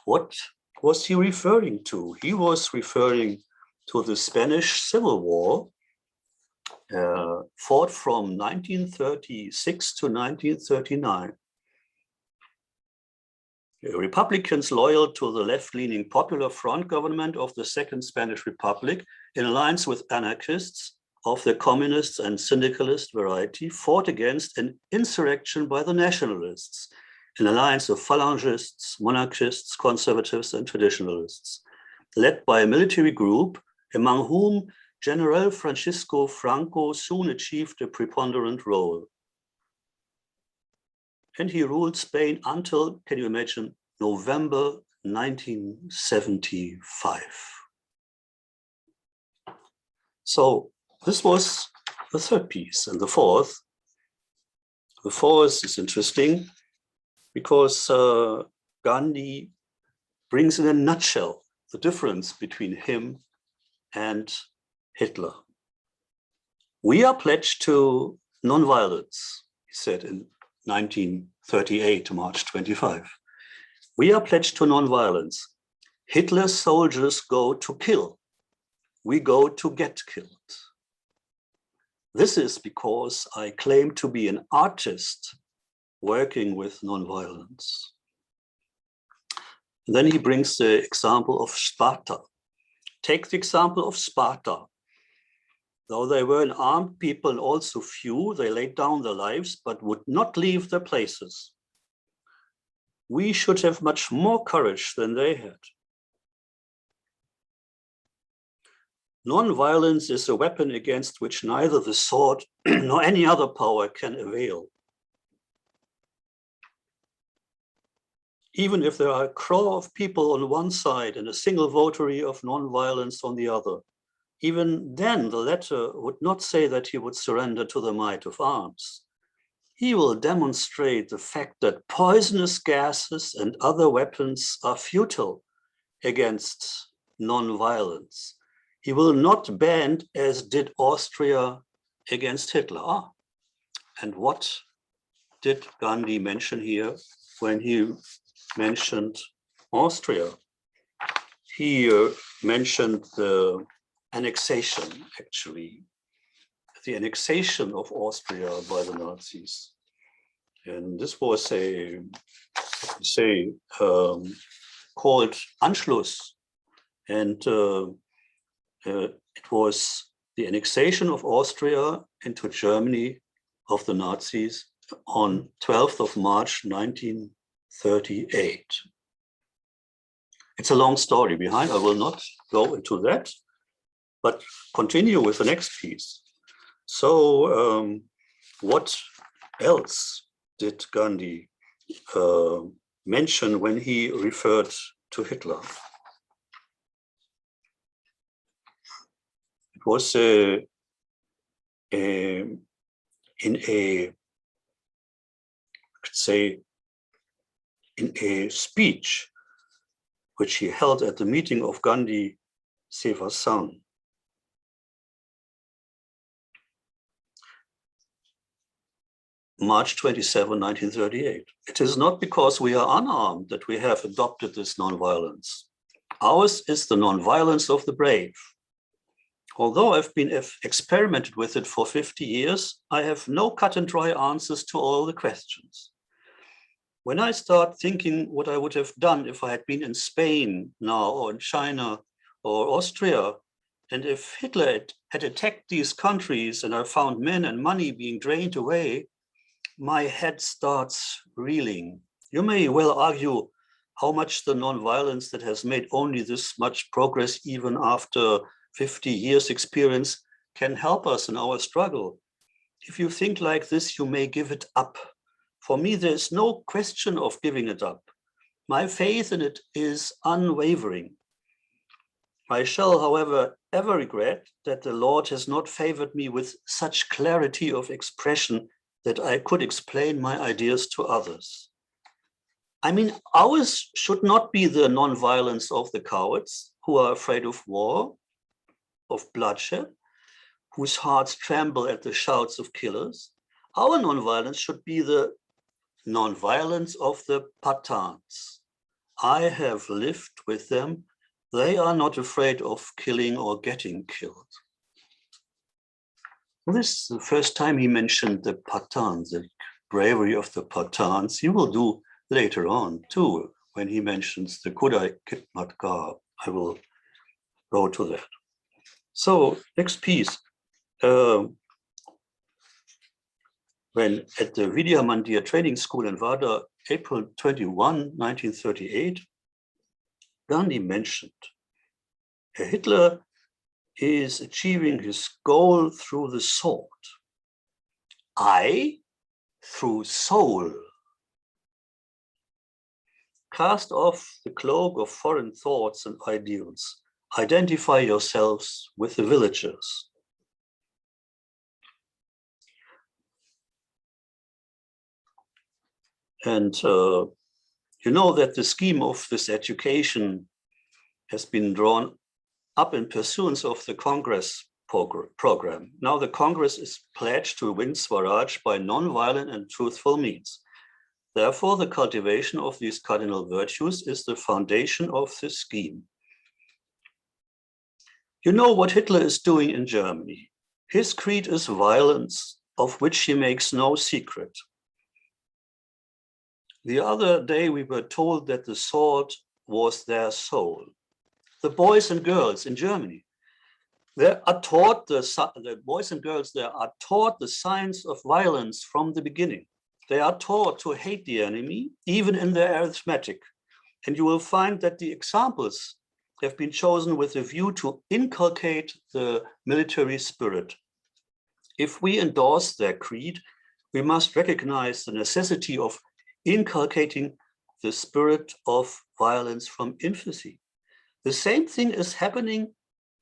what was he referring to? He was referring to the Spanish Civil War, fought from 1936 to 1939. Republicans loyal to the left-leaning Popular Front government of the Second Spanish Republic, in alliance with anarchists of the communist and syndicalist variety, fought against an insurrection by the nationalists, an alliance of phalangists, monarchists, conservatives, and traditionalists, led by a military group, among whom General Francisco Franco soon achieved a preponderant role. And he ruled Spain until, can you imagine, November 1975. So this was the third piece. And the fourth is interesting because Gandhi brings in a nutshell the difference between him and Hitler. We are pledged to nonviolence, he said in 1938, March 25. We are pledged to nonviolence. Hitler's soldiers go to kill. We go to get killed. This is because I claim to be an artist working with nonviolence. And then he brings the example of Sparta. Take the example of Sparta. Though they were an armed people and also few, they laid down their lives but would not leave their places. We should have much more courage than they had. Non-violence is a weapon against which neither the sword nor any other power can avail. Even if there are a crowd of people on one side and a single votary of non-violence on the other, even then the latter would not say that he would surrender to the might of arms. He will demonstrate the fact that poisonous gases and other weapons are futile against non-violence. He will not bend as did Austria against Hitler. And what did Gandhi mention here when he mentioned Austria? He mentioned the annexation, actually, the annexation of Austria by the Nazis. And this was called Anschluss. And it was the annexation of Austria into Germany of the Nazis on 12th of March, 1938. It's a long story behind. I will not go into that, but continue with the next piece. So what else did Gandhi mention when he referred to Hitler? It was in a speech which he held at the meeting of Gandhi Seva Sangh. March 27, 1938. It is not because we are unarmed that we have adopted this nonviolence. Ours is the nonviolence of the brave. Although I've been experimented with it for 50 years, I have no cut and dry answers to all the questions. When I start thinking what I would have done if I had been in Spain now, or in China, or Austria, and if Hitler had attacked these countries and I found men and money being drained away, my head starts reeling. You may well argue how much the nonviolence that has made only this much progress, even after 50 years experience, can help us in our struggle. If you think like this, you may give it up. For me, there is no question of giving it up. My faith in it is unwavering. I shall, however, ever regret that the Lord has not favored me with such clarity of expression that I could explain my ideas to others. I mean, ours should not be the nonviolence of the cowards who are afraid of war, of bloodshed, whose hearts tremble at the shouts of killers. Our nonviolence should be the nonviolence of the Pathans. I have lived with them. They are not afraid of killing or getting killed. This is the first time he mentioned the Pathans, the bravery of the Pathans. He will do later on too, when he mentions the Kudai Kitmatkar. I will go to that. So next piece. When at the Vidya Mandir Training School in Vada, April 21, 1938, Gandhi mentioned Hitler is achieving his goal through the sword. I, through soul. Cast off the cloak of foreign thoughts and ideals. Identify yourselves with the villagers. And you know that the scheme of this education has been drawn up in pursuance of the Congress program. Now the Congress is pledged to win Swaraj by non-violent and truthful means. Therefore, the cultivation of these cardinal virtues is the foundation of this scheme. You know what Hitler is doing in Germany. His creed is violence, of which he makes no secret. The other day we were told that the sword was their soul. The boys and girls in Germany, they are taught the boys and girls there are taught the science of violence from the beginning. They are taught to hate the enemy, even in their arithmetic. And you will find that the examples have been chosen with a view to inculcate the military spirit. If we endorse their creed, we must recognize the necessity of inculcating the spirit of violence from infancy. The same thing is happening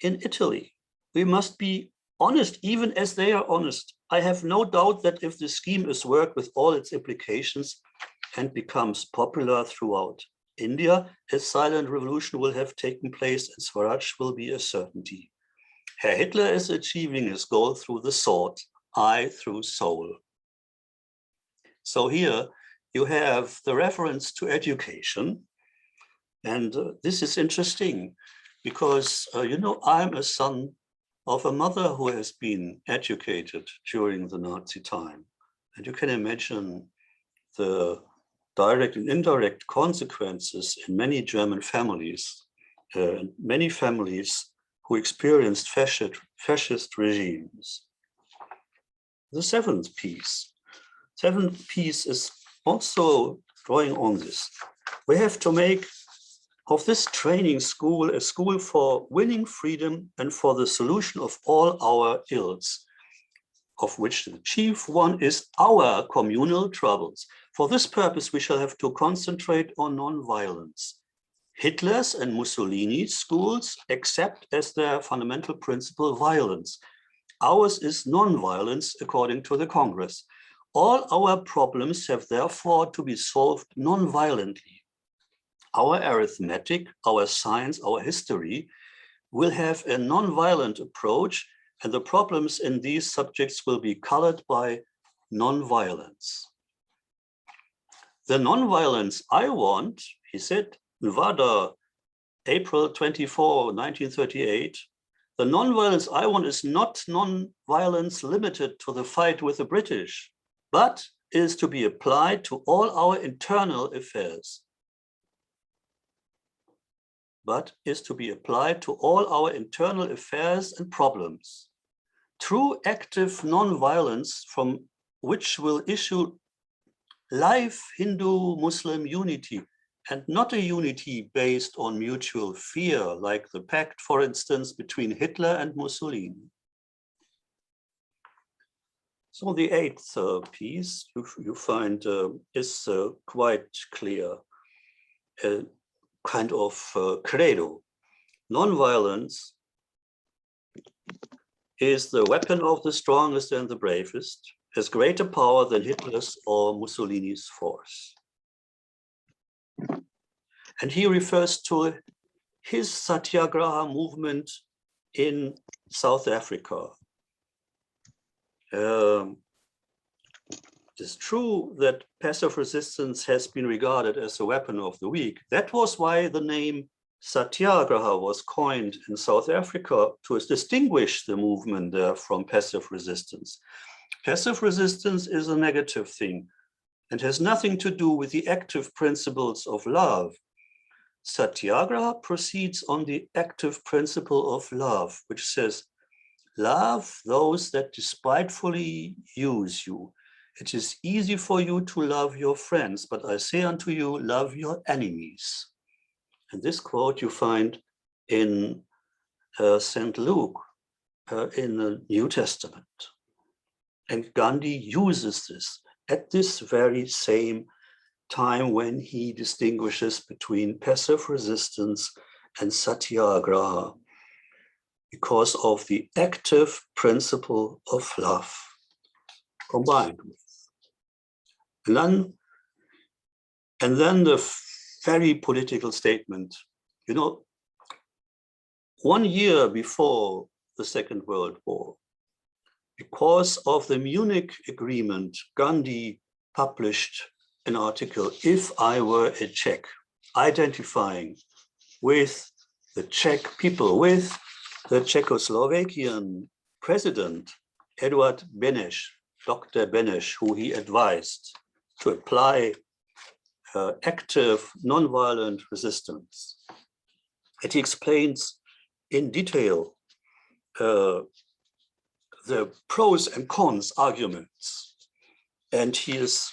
in Italy. We must be honest, even as they are honest. I have no doubt that if the scheme is worked with all its implications and becomes popular throughout India, a silent revolution will have taken place and Swaraj will be a certainty. Herr Hitler is achieving his goal through the sword, I through soul. So here you have the reference to education. And this is interesting because, you know, I'm a son of a mother who has been educated during the Nazi time. And you can imagine the direct and indirect consequences in many German families, many families who experienced fascist regimes. The seventh piece is also drawing on this. We have to make of this training school a school for winning freedom and for the solution of all our ills, of which the chief one is our communal troubles. For this purpose, we shall have to concentrate on non-violence. Hitler's and Mussolini's schools accept as their fundamental principle violence. Ours is non-violence according to the Congress. All our problems have therefore to be solved non-violently. Our arithmetic, our science, our history will have a non-violent approach, and the problems in these subjects will be colored by non-violence. The non-violence I want, he said, Nevada, April 24, 1938, the non-violence I want is not non-violence limited to the fight with the British, but is to be applied to all our internal affairs. But is to be applied to all our internal affairs and problems. True active non-violence from which will issue live Hindu-Muslim unity, and not a unity based on mutual fear, like the pact, for instance, between Hitler and Mussolini. So the eighth piece you find is quite clear. Kind of credo. Non-violence is the weapon of the strongest and the bravest, has greater power than Hitler's or Mussolini's force. And he refers to his Satyagraha movement in South Africa. It is true that passive resistance has been regarded as a weapon of the weak. That was why the name Satyagraha was coined in South Africa to distinguish the movement there from passive resistance. Passive resistance is a negative thing and has nothing to do with the active principles of love. Satyagraha proceeds on the active principle of love, which says, love those that despitefully use you. It is easy for you to love your friends, but I say unto you, love your enemies. And this quote you find in St. Luke in the New Testament. And Gandhi uses this at this very same time when he distinguishes between passive resistance and Satyagraha because of the active principle of love combined with. And then And then the very political statement, you know, 1 year before the Second World War, because of the Munich Agreement, Gandhi published an article, If I Were a Czech, identifying with the Czech people, with the Czechoslovakian president, Eduard Beneš, Dr. Beneš, who he advised to apply active nonviolent resistance. And he explains in detail the pros and cons arguments. And he is,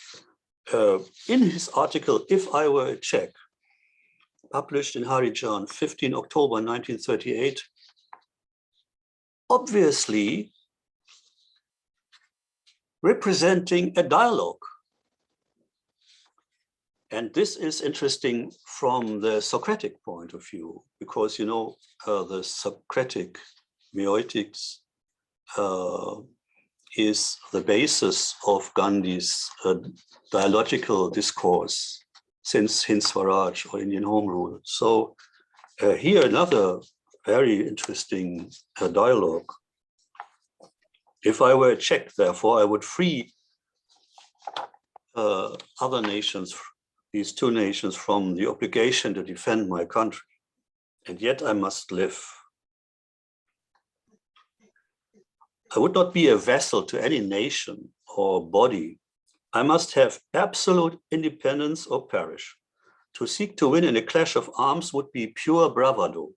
in his article, If I Were a Czech, published in Harijan, 15 October 1938, obviously representing a dialogue. And this is interesting from the Socratic point of view, because, you know, the Socratic meiotics is the basis of Gandhi's dialogical discourse since Hind Swaraj or Indian Home Rule. So here another very interesting dialogue. If I were a Czech, therefore, I would free other nations, these two nations, from the obligation to defend my country. And yet I must live. I would not be a vassal to any nation or body. I must have absolute independence or perish. To seek to win in a clash of arms would be pure bravado.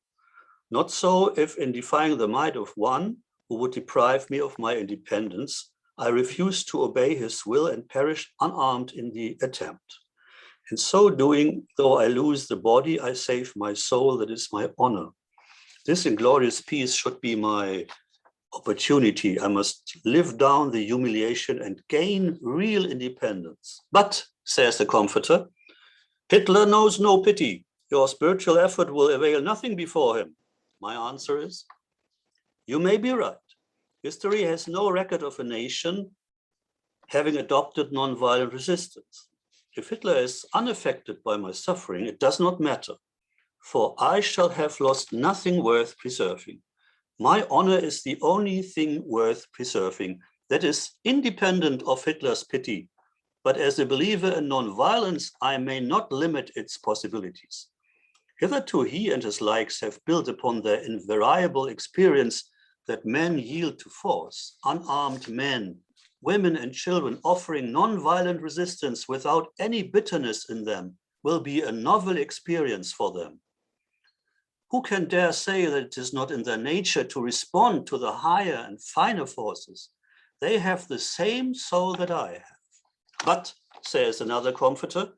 Not so if in defying the might of one who would deprive me of my independence, I refuse to obey his will and perish unarmed in the attempt. In so doing, though I lose the body, I save my soul, that is my honor. This inglorious peace should be my opportunity. I must live down the humiliation and gain real independence. But, says the comforter, Hitler knows no pity. Your spiritual effort will avail nothing before him. My answer is, you may be right. History has no record of a nation having adopted nonviolent resistance. If Hitler is unaffected by my suffering, it does not matter, for I shall have lost nothing worth preserving. My honor is the only thing worth preserving, that is independent of Hitler's pity. But as a believer in nonviolence, I may not limit its possibilities. Hitherto he and his likes have built upon their invariable experience that men yield to force, unarmed men, women and children offering nonviolent resistance without any bitterness in them will be a novel experience for them. Who can dare say that it is not in their nature to respond to the higher and finer forces? They have the same soul that I have. But, says another comforter,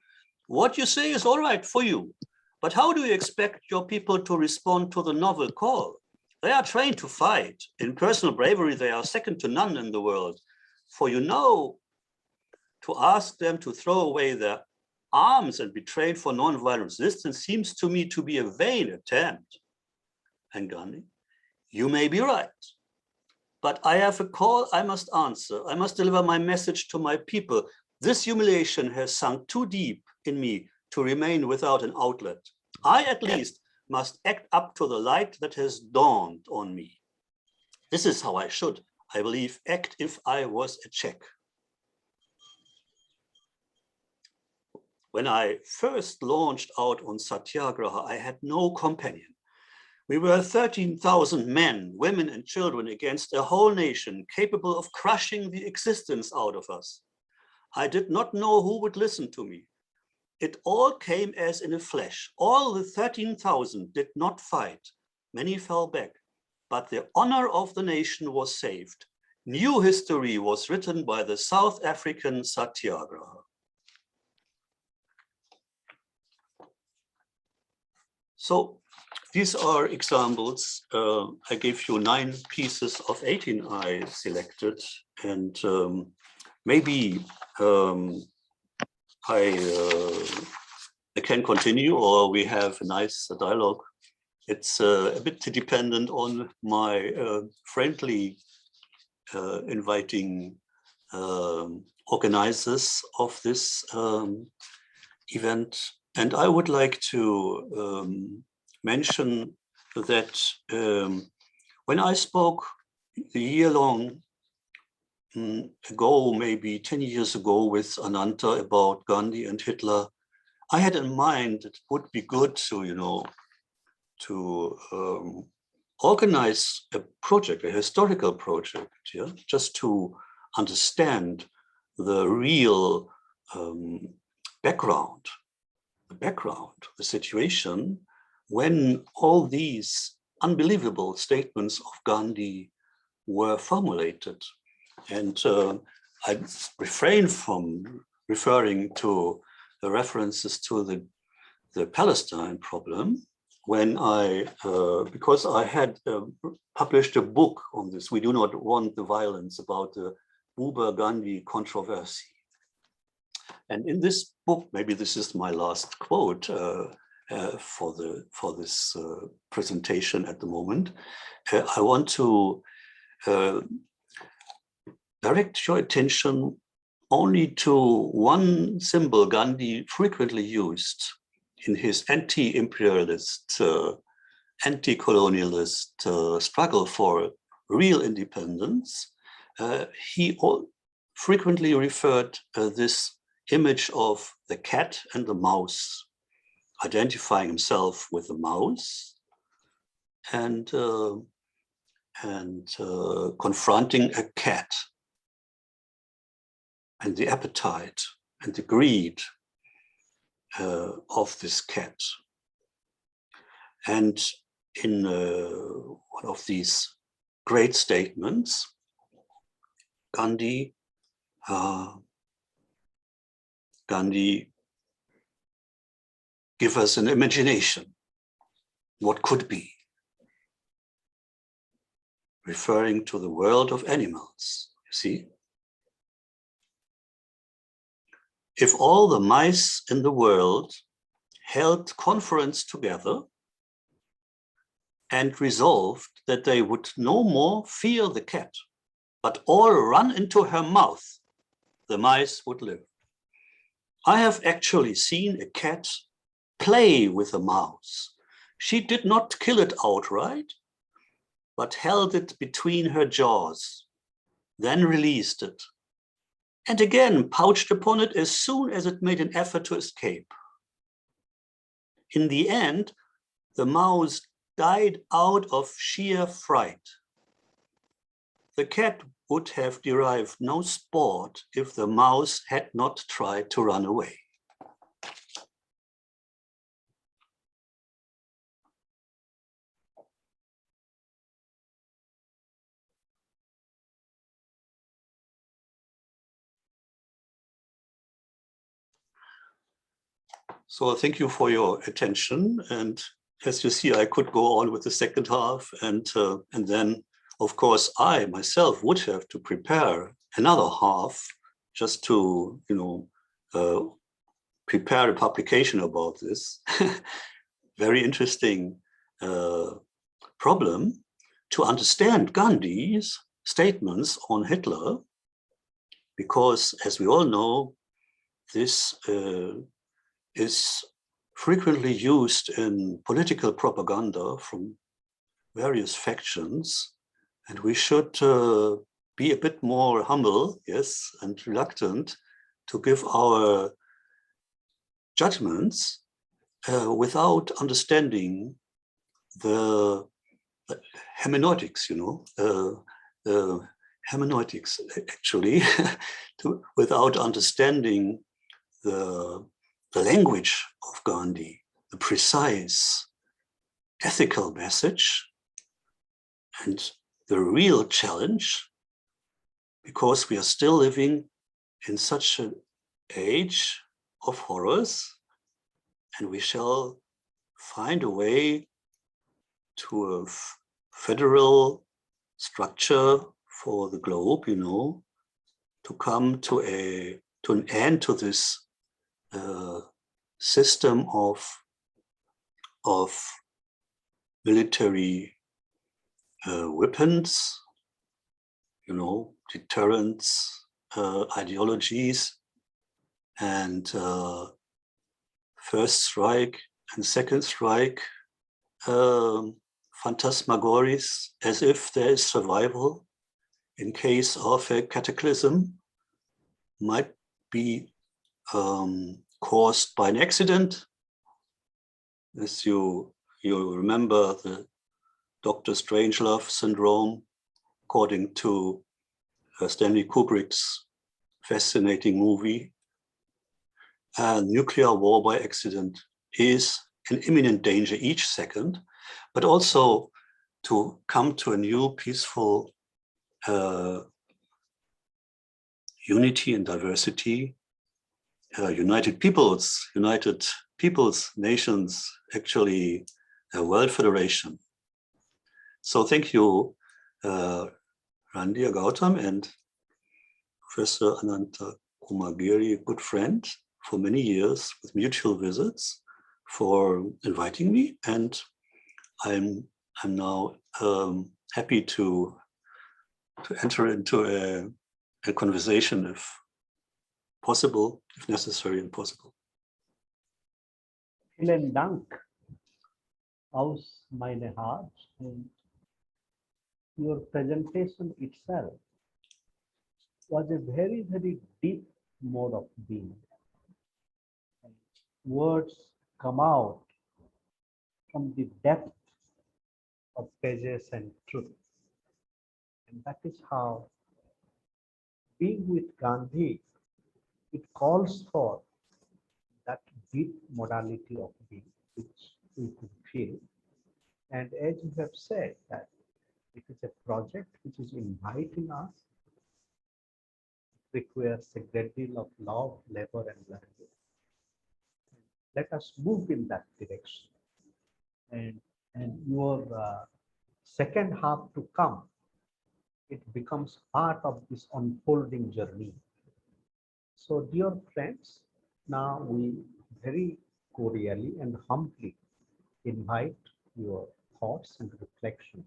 what you say is all right for you, but how do you expect your people to respond to the novel call? They are trained to fight. In personal bravery, they are second to none in the world. For you know, to ask them to throw away their arms and be trained for nonviolent resistance seems to me to be a vain attempt. And Gandhi, you may be right, but I have a call I must answer. I must deliver my message to my people. This humiliation has sunk too deep in me to remain without an outlet. I, at least, must act up to the light that has dawned on me. This is how I should, I believe, act if I was a Czech. When I first launched out on Satyagraha, I had no companion. We were 13,000 men, women and children against a whole nation capable of crushing the existence out of us. I did not know who would listen to me. It all came as in a flash. All the 13,000 did not fight. Many fell back, but the honor of the nation was saved. New history was written by the South African Satyagraha. So these are examples. I gave you 9 pieces of 18 I selected, and maybe I can continue, or we have a nice dialogue. It's a bit dependent on my friendly inviting organizers of this event. And I would like to mention that when I spoke a year-long ago, maybe 10 years ago, with Ananta about Gandhi and Hitler, I had in mind it would be good to, to organize a project, a historical project, yeah, just to understand the real background, the situation when all these unbelievable statements of Gandhi were formulated. And I refrain from referring to the references to the Palestine problem when because I had published a book on this, We Do Not Want the Violence, about the Buber-Gandhi controversy. And in this book, maybe this is my last quote for this presentation at the moment, I want to direct your attention only to one symbol Gandhi frequently used in his anti-imperialist, anti-colonialist struggle for real independence. He frequently referred this image of the cat and the mouse, identifying himself with the mouse and confronting a cat and the appetite and the greed of this cat. And in one of these great statements, Gandhi give us an imagination, what could be, referring to the world of animals, you see. If all the mice in the world held conference together and resolved that they would no more fear the cat, but all run into her mouth, the mice would live. I have actually seen a cat play with a mouse. She did not kill it outright, but held it between her jaws, then released it, and again pouched upon it as soon as it made an effort to escape. In the end, the mouse died out of sheer fright. The cat would have derived no sport if the mouse had not tried to run away. So thank you for your attention. And as you see, I could go on with the second half. And then, of course, I myself would have to prepare another half just to, prepare a publication about this. Very interesting problem to understand Gandhi's statements on Hitler, because as we all know, this is frequently used in political propaganda from various factions, and we should be a bit more humble, yes, and reluctant to give our judgments without understanding the hermeneutics, hermeneutics actually, without understanding the language of Gandhi, the precise ethical message, and the real challenge, because we are still living in such an age of horrors, and we shall find a way to a federal structure for the globe, to come to an end to this system of military weapons, deterrence ideologies, and first strike and second strike phantasmagories, as if there is survival in case of a cataclysm, might be caused by an accident. As you remember the Dr. Strangelove syndrome, according to Stanley Kubrick's fascinating movie. Nuclear war by accident is an imminent danger each second, but also to come to a new peaceful unity and diversity, united peoples, nations, actually a world federation. So thank you, Randhir, Gautam, and Professor Ananta Kumar Giri, a good friend for many years with mutual visits, for inviting me. And I'm now happy to enter into a conversation if possible, if necessary and possible. Vielen Dank aus meinem Herz, and your presentation itself was a very, very deep mode of being. Words come out from the depth of pages and truth. And that is how being with Gandhi, it calls for that deep modality of being, which we could feel. And as you have said, that it is a project which is inviting us, it requires a great deal of love, labor, and learning. Let us move in that direction. And your second half to come, it becomes part of this unfolding journey. So dear friends, now we very cordially and humbly invite your thoughts and reflections.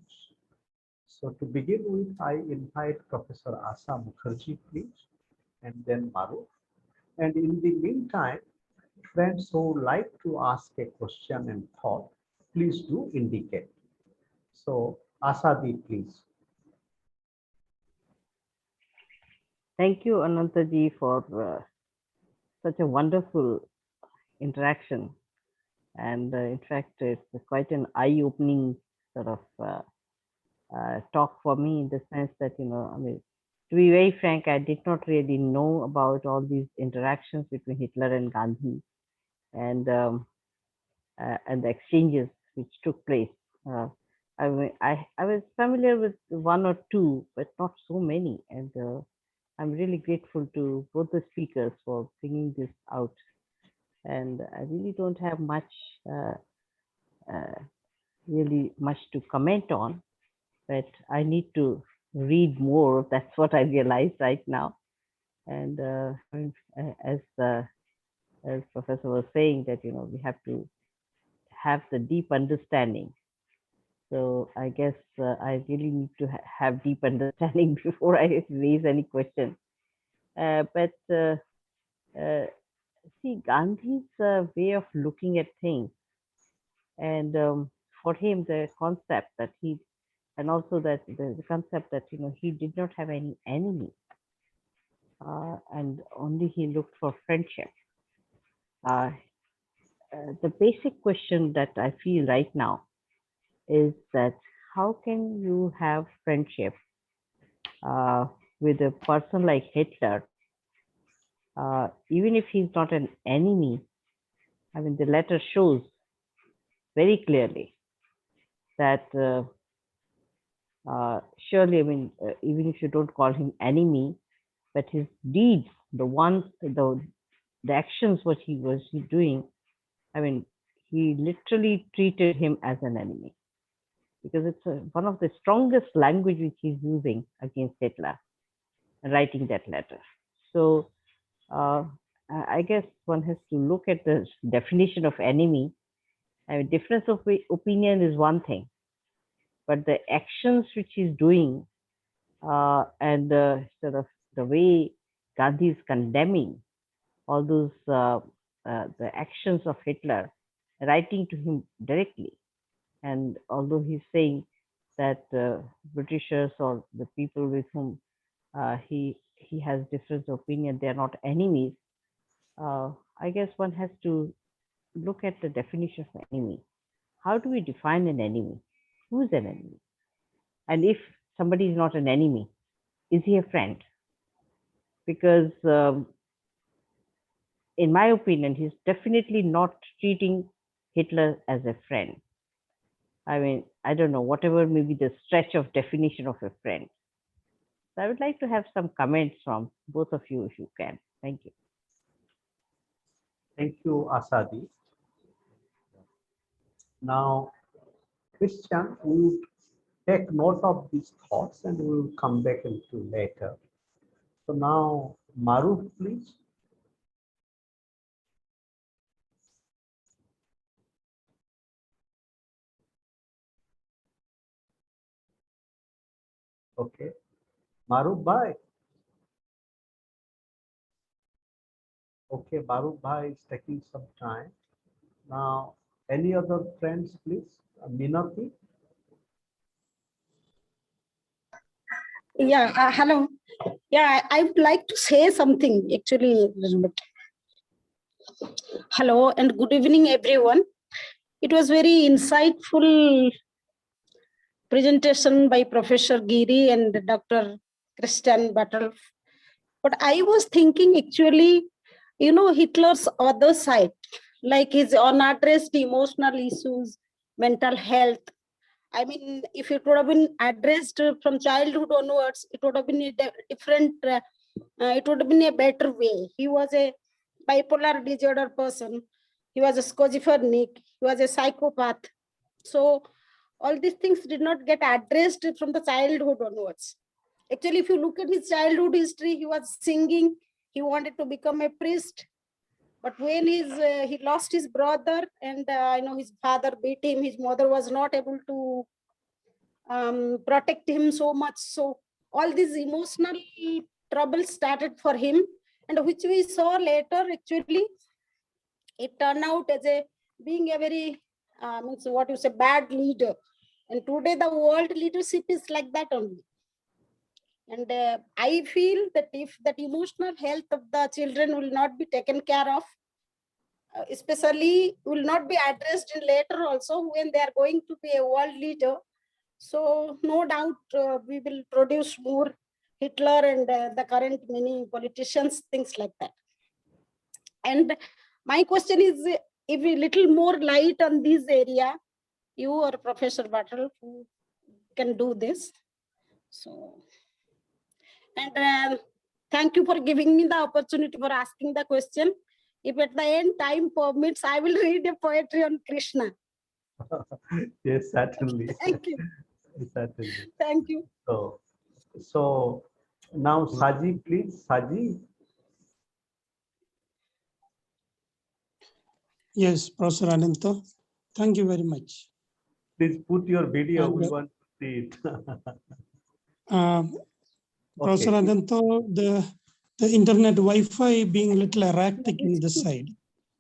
So to begin with, I invite Professor Asa Mukherjee, please, and then Maru. And in the meantime, friends who like to ask a question and thought, please do indicate. So Asadi, please. Thank you, Anantaji, for such a wonderful interaction. And in fact, it's quite an eye-opening sort of talk for me, in the sense that, I mean, to be very frank, I did not really know about all these interactions between Hitler and Gandhi, and the exchanges which took place. I mean, I was familiar with one or two, but not so many. And I'm really grateful to both the speakers for bringing this out. And I really don't have much, really much to comment on, but I need to read more. That's what I realize right now. And as Professor was saying, that we have to have the deep understanding. So I guess I really need to have deep understanding before I raise any question. But see, Gandhi's way of looking at things, and for him, the concept that he, and also that the concept that he did not have any enemy, and only he looked for friendship. The basic question that I feel right now is that how can you have friendship with a person like Hitler, even if he's not an enemy? I mean, the letter shows very clearly that surely, I mean, even if you don't call him enemy, but his deeds, the actions what he was doing, I mean, he literally treated him as an enemy, because it's one of the strongest language which he's using against Hitler, writing that letter. So I guess one has to look at the definition of enemy. I mean, difference of opinion is one thing, but the actions which he's doing, and sort of the way Gandhi is condemning all those the actions of Hitler, writing to him directly. And although he's saying that Britishers or the people with whom he has different opinion, they are not enemies, I guess one has to look at the definition of enemy. How do we define an enemy? Who's an enemy? And if somebody is not an enemy, is he a friend? Because in my opinion, he's definitely not treating Hitler as a friend. I mean, I don't know, whatever may be the stretch of definition of a friend. So I would like to have some comments from both of you if you can. Thank you. Thank you, Asadi. Now, Christian, we will take note of these thoughts and we will come back into later. So now, Maruf, please. Okay, Maruf bhai. Okay, Maruf bhai is taking some time. Now, any other friends, please? Minati. Yeah, hello. Yeah, I would like to say something actually a little bit. Hello and good evening, everyone. It was very insightful presentation by Professor Giri and Dr. Christian Bartolf. But I was thinking actually, Hitler's other side, like his unaddressed emotional issues, mental health. I mean, if it would have been addressed from childhood onwards, it would have been a different, it would have been a better way. He was a bipolar disorder person. He was a schizophrenic. He was a psychopath. So all these things did not get addressed from the childhood onwards. Actually, if you look at his childhood history, he was singing. He wanted to become a priest. But when he lost his brother and his father beat him, his mother was not able to protect him so much. So all these emotional troubles started for him, and which we saw later. Actually, it turned out as being a very bad leader. And today the world leadership is like that only. And I feel that if that emotional health of the children will not be taken care of, especially will not be addressed in later also when they are going to be a world leader. So no doubt we will produce more Hitler and the current many politicians, things like that. And my question is, if a little more light on this area, you or Professor Bartolf who can do this. So, and thank you for giving me the opportunity for asking the question. If at the end time permits, I will read a poetry on Krishna. Yes, certainly. Thank you. Certainly. Thank you. So now Saji, please. Saji. Yes, Professor Ananta, thank you very much. Please put your video. And, we want to see it. Professor Okay. Ananta, the internet Wi-Fi being a little erratic in this side.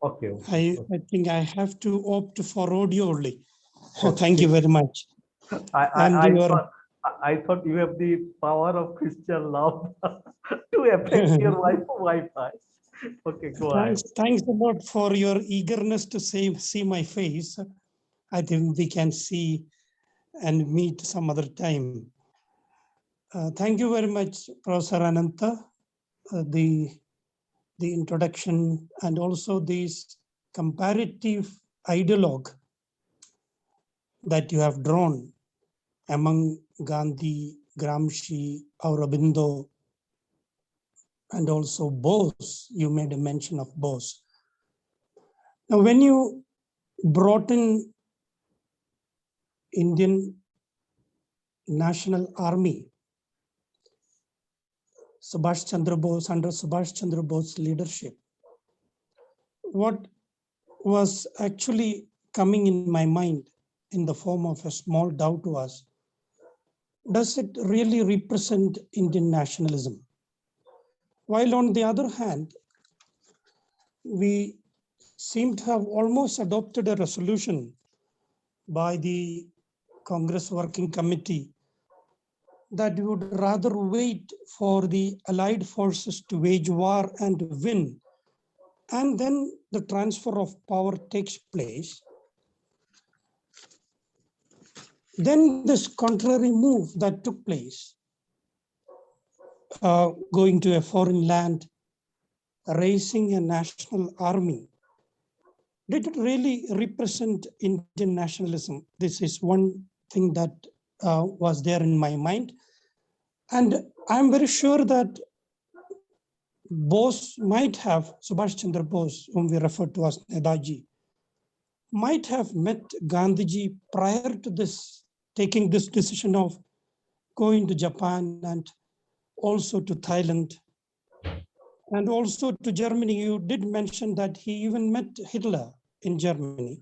Okay. I think I have to opt for audio only. Okay. Thank you very much. I thought you have the power of Christian love to affect your Wi-Fi. Okay, go ahead. Thanks a lot for your eagerness to see my face. I think we can see and meet some other time. Thank you very much, Professor Ananta. The introduction and also this comparative ideologue that you have drawn among Gandhi, Gramsci, Aurobindo, and also Bose. You made a mention of Bose. Now, when you brought in Indian National Army, Subhash Chandra Bose, under Subhash Chandra Bose's leadership, what was actually coming in my mind in the form of a small doubt was, does it really represent Indian nationalism? While on the other hand, we seem to have almost adopted a resolution by the Congress Working Committee that we would rather wait for the Allied forces to wage war and win, and then the transfer of power takes place. Then this contrary move that took place, going to a foreign land, raising a national army, did it really represent Indian nationalism? This is one thing that was there in my mind. And I'm very sure that Bose might have, Subhash Chandra Bose, whom we refer to as Netaji, might have met Gandhiji prior to this, taking this decision of going to Japan and also to Thailand and also to Germany. You did mention that he even met Hitler in Germany.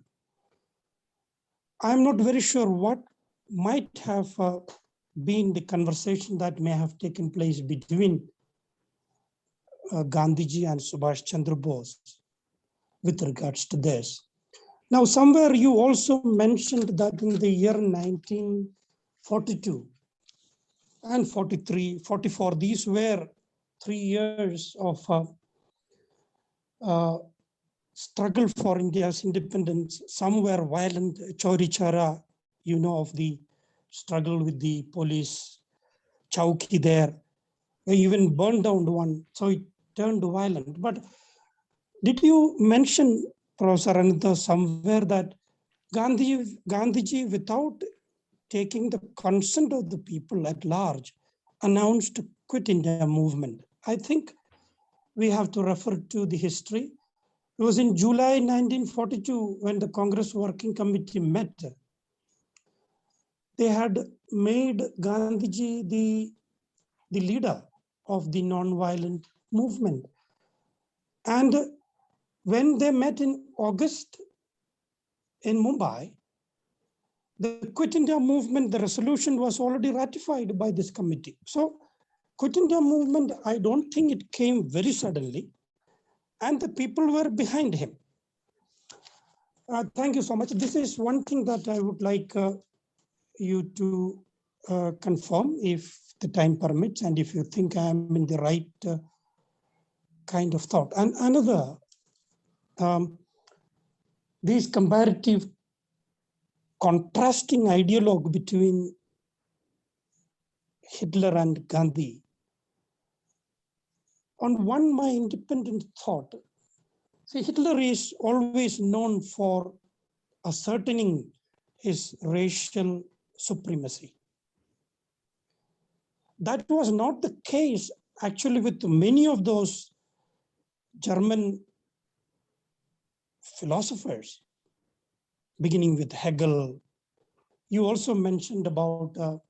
I'm not very sure what might have been the conversation that may have taken place between Gandhiji and Subhash Chandra Bose with regards to this. Now, somewhere you also mentioned that in the year 1942 and 43, 44, these were 3 years of struggle for India's independence. Some were violent, Chauri Chara, you know, of the struggle with the police, Chowki there. They even burned down one, so it turned violent. But did you mention, Professor Ananta, somewhere that Gandhiji, without taking the consent of the people at large, announced to quit India movement? I think we have to refer to the history. It was in July 1942 when the Congress Working Committee met. They had made Gandhiji the leader of the non-violent movement. And when they met in August in Mumbai, the Quit India movement, the resolution was already ratified by this committee. So Quit India movement, I don't think it came very suddenly, and the people were behind him. Thank you so much. This is one thing that I would like you to confirm if the time permits and if you think I am in the right kind of thought. And another, these comparative contrasting ideologue between Hitler and Gandhi. On one, my independent thought, see, Hitler is always known for ascertaining his racial supremacy. That was not the case actually with many of those German philosophers, beginning with Hegel. You also mentioned about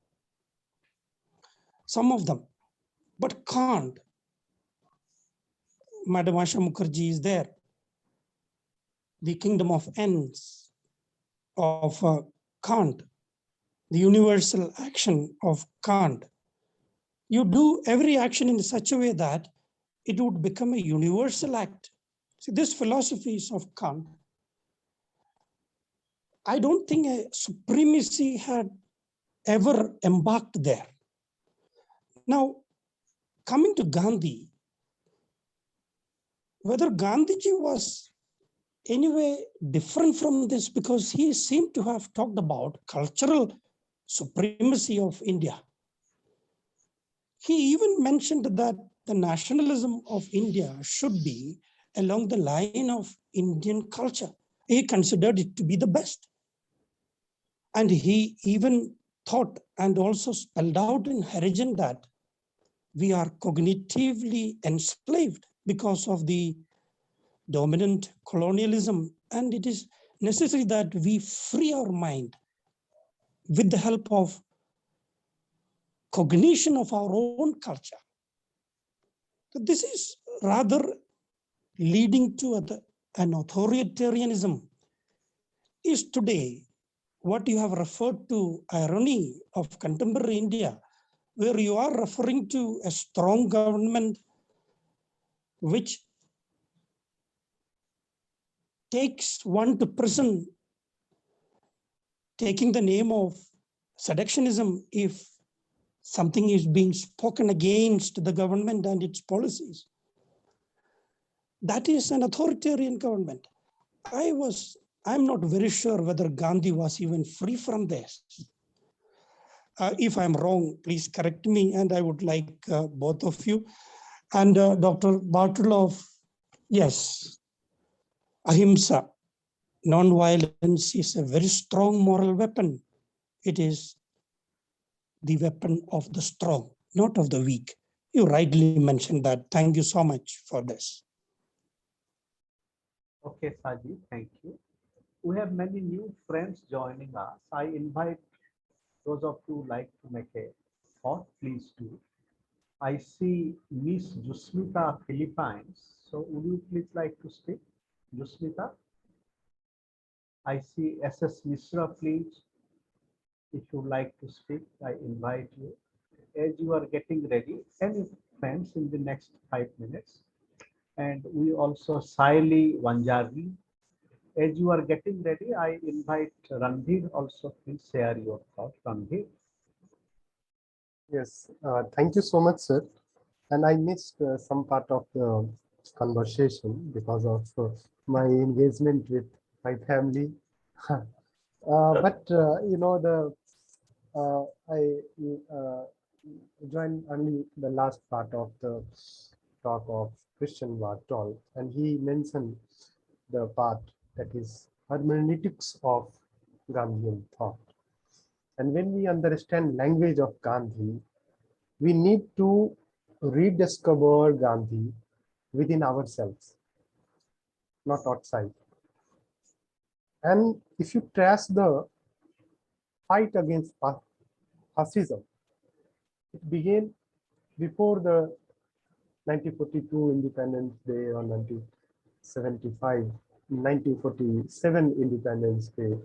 some of them, but Kant, Madam Asha Mukherjee is there. The Kingdom of Ends of Kant, the universal action of Kant. You do every action in such a way that it would become a universal act. See, this philosophy is of Kant. I don't think a supremacy had ever embarked there. Now, coming to Gandhi, whether Gandhiji was anyway different from this, because he seemed to have talked about cultural supremacy of India. He even mentioned that the nationalism of India should be along the line of Indian culture. He considered it to be the best. And he even thought and also spelled out in Harijan that we are cognitively enslaved because of the dominant colonialism, and it is necessary that we free our mind with the help of cognition of our own culture. So this is rather leading to an authoritarianism is today what you have referred to irony of contemporary India, where you are referring to a strong government which takes one to prison, taking the name of seductionism if something is being spoken against the government and its policies. That is an authoritarian government. I'm not very sure whether Gandhi was even free from this. If I'm wrong, please correct me, and I would like both of you. And Dr. Bartolf, yes, ahimsa, non-violence is a very strong moral weapon. It is the weapon of the strong, not of the weak. You rightly mentioned that. Thank you so much for this. Okay, Saji, thank you. We have many new friends joining us. I invite those of you who like to make a thought, please do. I see Miss Jusmita Philippines. So would you please like to speak, Jusmita? I see SS Mishra, please. If you like to speak, I invite you. As you are getting ready, any friends in the next 5 minutes. And we also Saili Vanjari. As you are getting ready, I invite Randhir also, please share your thought, Randhir. Yes, thank you so much, sir. And I missed some part of the conversation because of my engagement with my family. But you know, I joined only the last part of the talk of Christian Bartolf, and he mentioned the part that is hermeneutics of Gandhian thought. And when we understand language of Gandhi, we need to rediscover Gandhi within ourselves, not outside. And if you trace the fight against fascism, it began before the 1942 Independence Day or 1947 Independence Day,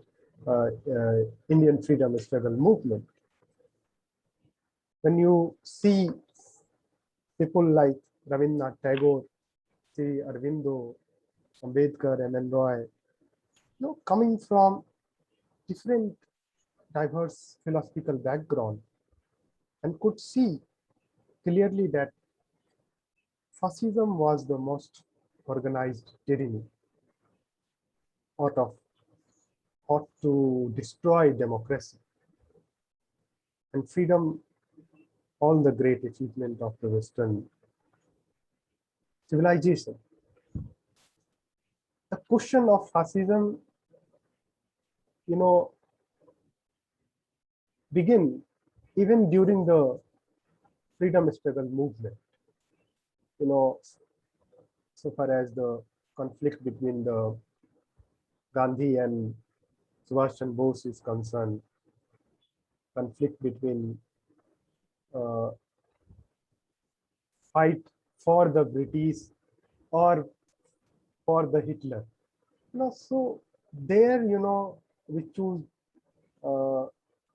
Indian freedom struggle movement. When you see people like Rabindranath Tagore, Sri Aurobindo, Ambedkar, M.N. Roy, coming from different diverse philosophical background, and could see clearly that fascism was the most organized tyranny, ought to destroy democracy and freedom, all the great achievement of the Western civilization. The question of fascism, begin even during the freedom struggle movement. So far as the conflict between the Gandhi and Subhash Chandra Bose is concerned, conflict between fight for the British or for the Hitler. So there, we choose.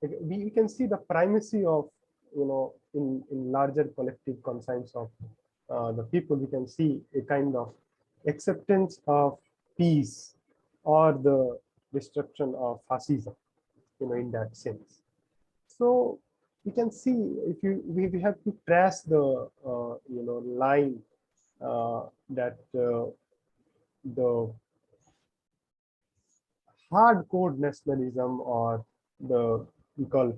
We can see the primacy of, in larger collective conscience of the people. We can see a kind of acceptance of peace or the destruction of fascism, in that sense. So we can see, if we have to trace the line that the hardcore nationalism, or we call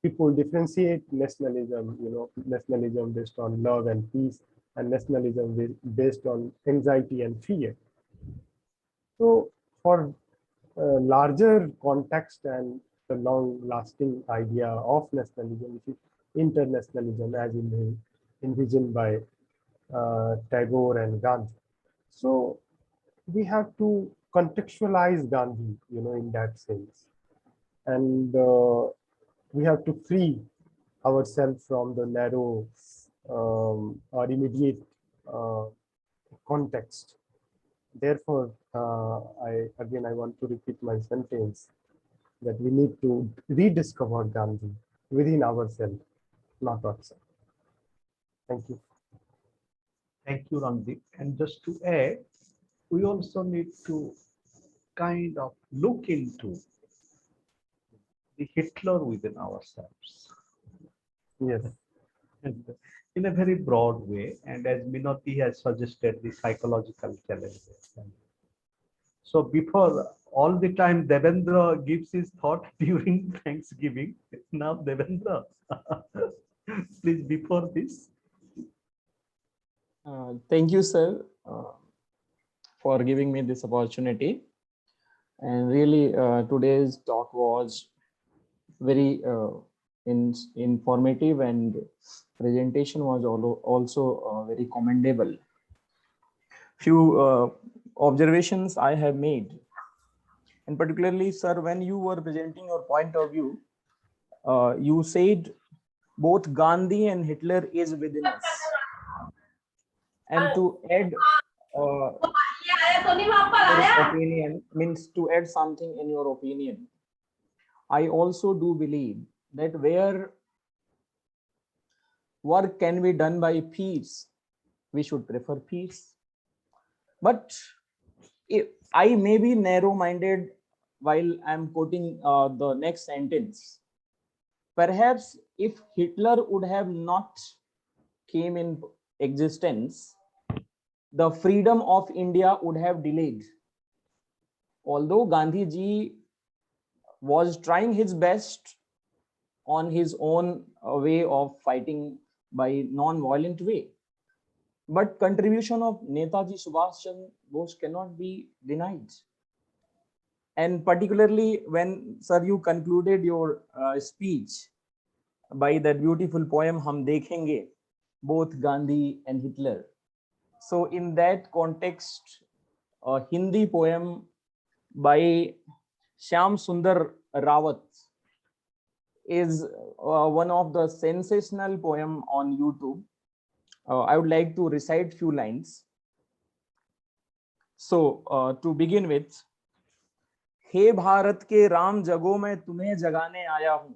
people differentiate nationalism, nationalism based on love and peace, and nationalism based on anxiety and fear. So for larger context and the long-lasting idea of nationalism, which is internationalism, as envisioned by Tagore and Gandhi. So we have to contextualize Gandhi, in that sense, and we have to free ourselves from the narrow or immediate context. Therefore, I want to repeat my sentence that we need to rediscover Gandhi within ourselves, not outside. Thank you. Thank you, Randhir. And just to add, we also need to kind of look into the Hitler within ourselves. Yes. And in a very broad way, and as Minoti has suggested, the psychological challenges. So before, all the time Devendra gives his thought during Thanksgiving. Now Devendra, please before this. Thank you, sir, for giving me this opportunity. And really, today's talk was very informative, and presentation was also very commendable. Few observations I have made, and particularly, sir, when you were presenting your point of view, you said both Gandhi and Hitler is within us. And to add your opinion, means to add something in your opinion, I also do believe that where work can be done by peace, we should prefer peace. But if I may be narrow-minded while I'm quoting the next sentence. Perhaps if Hitler would have not came in existence, the freedom of India would have delayed. Although Gandhi ji was trying his best on his own way of fighting by non-violent way, but contribution of Netaji Subhash Chandra Bose cannot be denied. And particularly when, sir, you concluded your speech by that beautiful poem Hum Dekhenge, both Gandhi and Hitler. So in that context, a Hindi poem by Shyam Sundar Rawat is one of the sensational poem on YouTube. I would like to recite few lines. So to begin with, हे भारत के राम जगो मैं तुम्हें जगाने आया हूं.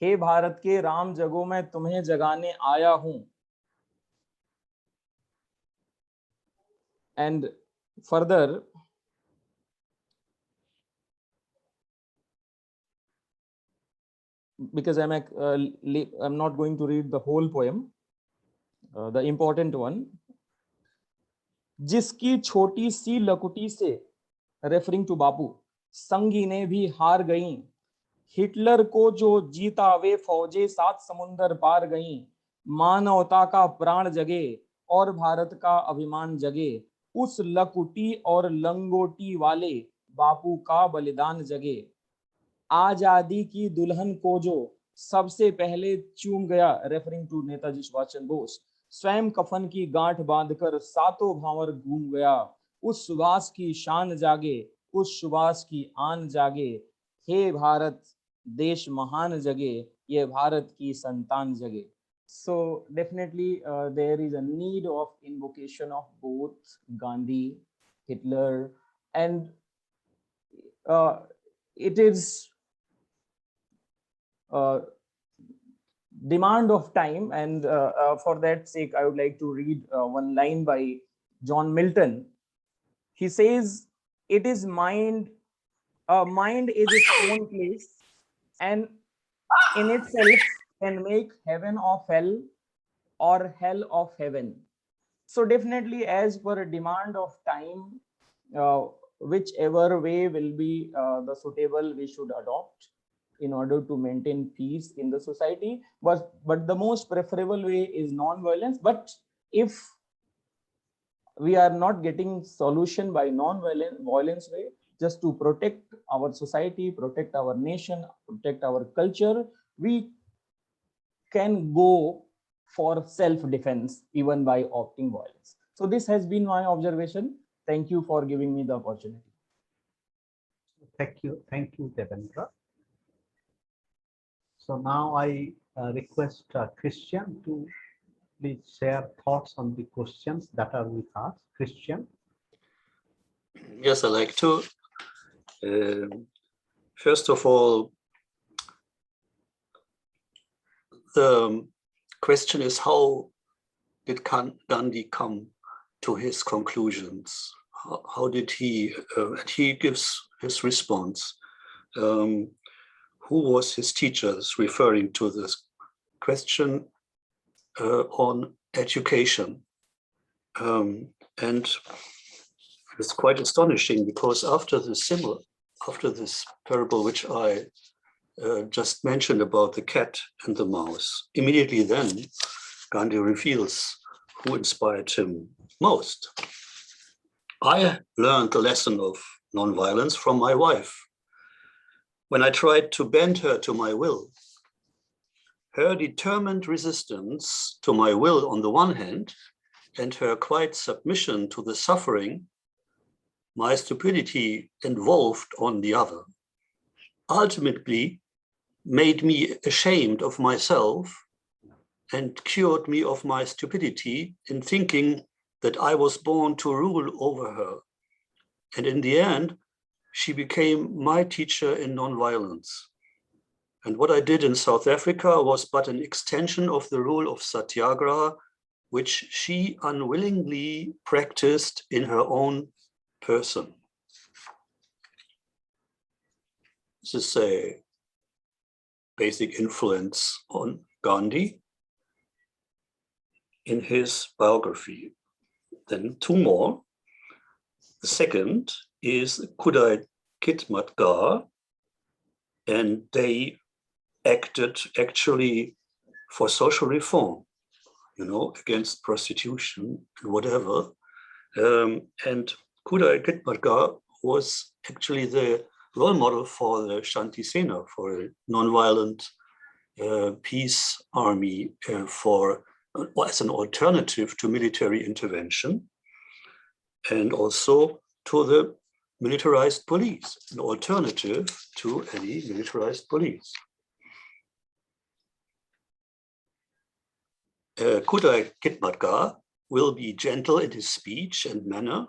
हे भारत के राम जगो मैं तुम्हें जगाने आया हूं. And further, because I'm not going to read the whole poem, the important one. जिसकी छोटी सी लकुटी से, रेफरिंग टू बापू, संगीने भी हार गईं. हिटलर को जो जीता वे फौजे 7 समुंदर पार गईं. मानवता का प्राण जगे और भारत का अभिमान जगे. उस लकुटी और लंगोटी वाले बापू का बलिदान जगे. आजादी की दुल्हन को जो सबसे पहले चूम गया, रेफरिंग टू नेताजी सुभाष चंद्र बोस, स्वयं कफन की गांठ बांधकर सातों भावर घूम गया. उस सुभाष की शान जागे, उस सुभाष की आन जागे. हे भारत देश महान जगे, ये भारत की संतान जगे. So definitely there is a need of invocation of both Gandhi, Hitler, and it is demand of time, and for that sake I would like to read one line by John Milton. He says, it is mind is its own place, and in itself can make heaven of hell or hell of heaven. So definitely, as per a demand of time, whichever way will be the suitable, we should adopt in order to maintain peace in the society. But the most preferable way is non-violence. But if we are not getting solution by non-violence way, just to protect our society, protect our nation, protect our culture, we can go for self-defense even by opting violence. So this has been my observation. Thank you for giving me the opportunity. Thank you, Devendra. So now I request Christian to please share thoughts on the questions that are with us. Christian. Yes, I'd like to. First of all, the question is, how did Gandhi come to his conclusions? how did he, and he gives his response. Who was his teachers, referring to this question on education. And it's quite astonishing because after this parable, which I just mentioned about the cat and the mouse, immediately then Gandhi reveals who inspired him most. I learned the lesson of nonviolence from my wife. When I tried to bend her to my will, her determined resistance to my will on the one hand, and her quiet submission to the suffering my stupidity involved on the other, ultimately made me ashamed of myself and cured me of my stupidity in thinking that I was born to rule over her. And in the end, she became my teacher in nonviolence. And what I did in South Africa was but an extension of the rule of Satyagraha, which she unwillingly practiced in her own person. This is a basic influence on Gandhi in his biography. Then two more. The second is Kudai Kitmatgar, and they acted actually for social reform, against prostitution and whatever. And Kudai Kitmatgar was actually the role model for the Shanti Sena, for a nonviolent peace army, as an alternative to military intervention, and also to the militarized police, an alternative to any militarized police. Kudai Kitmatgar will be gentle in his speech and manner.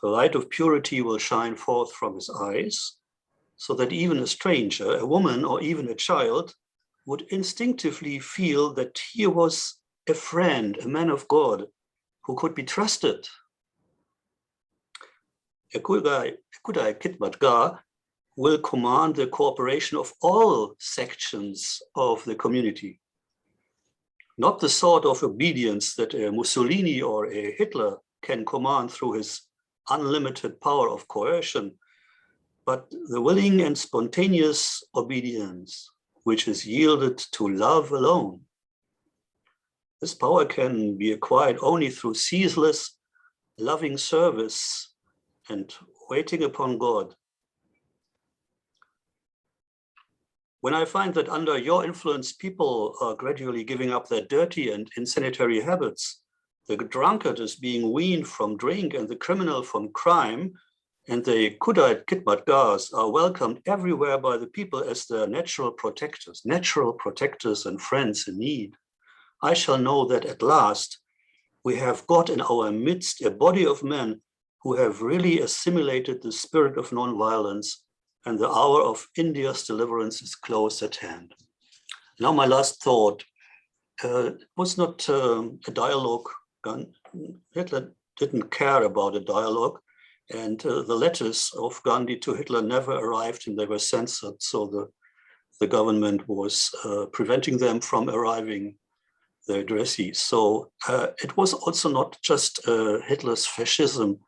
The light of purity will shine forth from his eyes, so that even a stranger, a woman, or even a child would instinctively feel that he was a friend, a man of God, who could be trusted. Kudai Kitmatgar will command the cooperation of all sections of the community. Not the sort of obedience that a Mussolini or a Hitler can command through his unlimited power of coercion, but the willing and spontaneous obedience, which is yielded to love alone. This power can be acquired only through ceaseless, loving service and waiting upon God. When I find that under your influence, people are gradually giving up their dirty and insanitary habits, the drunkard is being weaned from drink and the criminal from crime, and the Kudai Kitmatgars are welcomed everywhere by the people as their natural protectors and friends in need, I shall know that at last we have got in our midst a body of men who have really assimilated the spirit of nonviolence, and the hour of India's deliverance is close at hand. Now my last thought, was not a dialogue. Hitler didn't care about a dialogue, and the letters of Gandhi to Hitler never arrived and they were censored, so the government was preventing them from arriving, the addressees. So it was also not just Hitler's fascism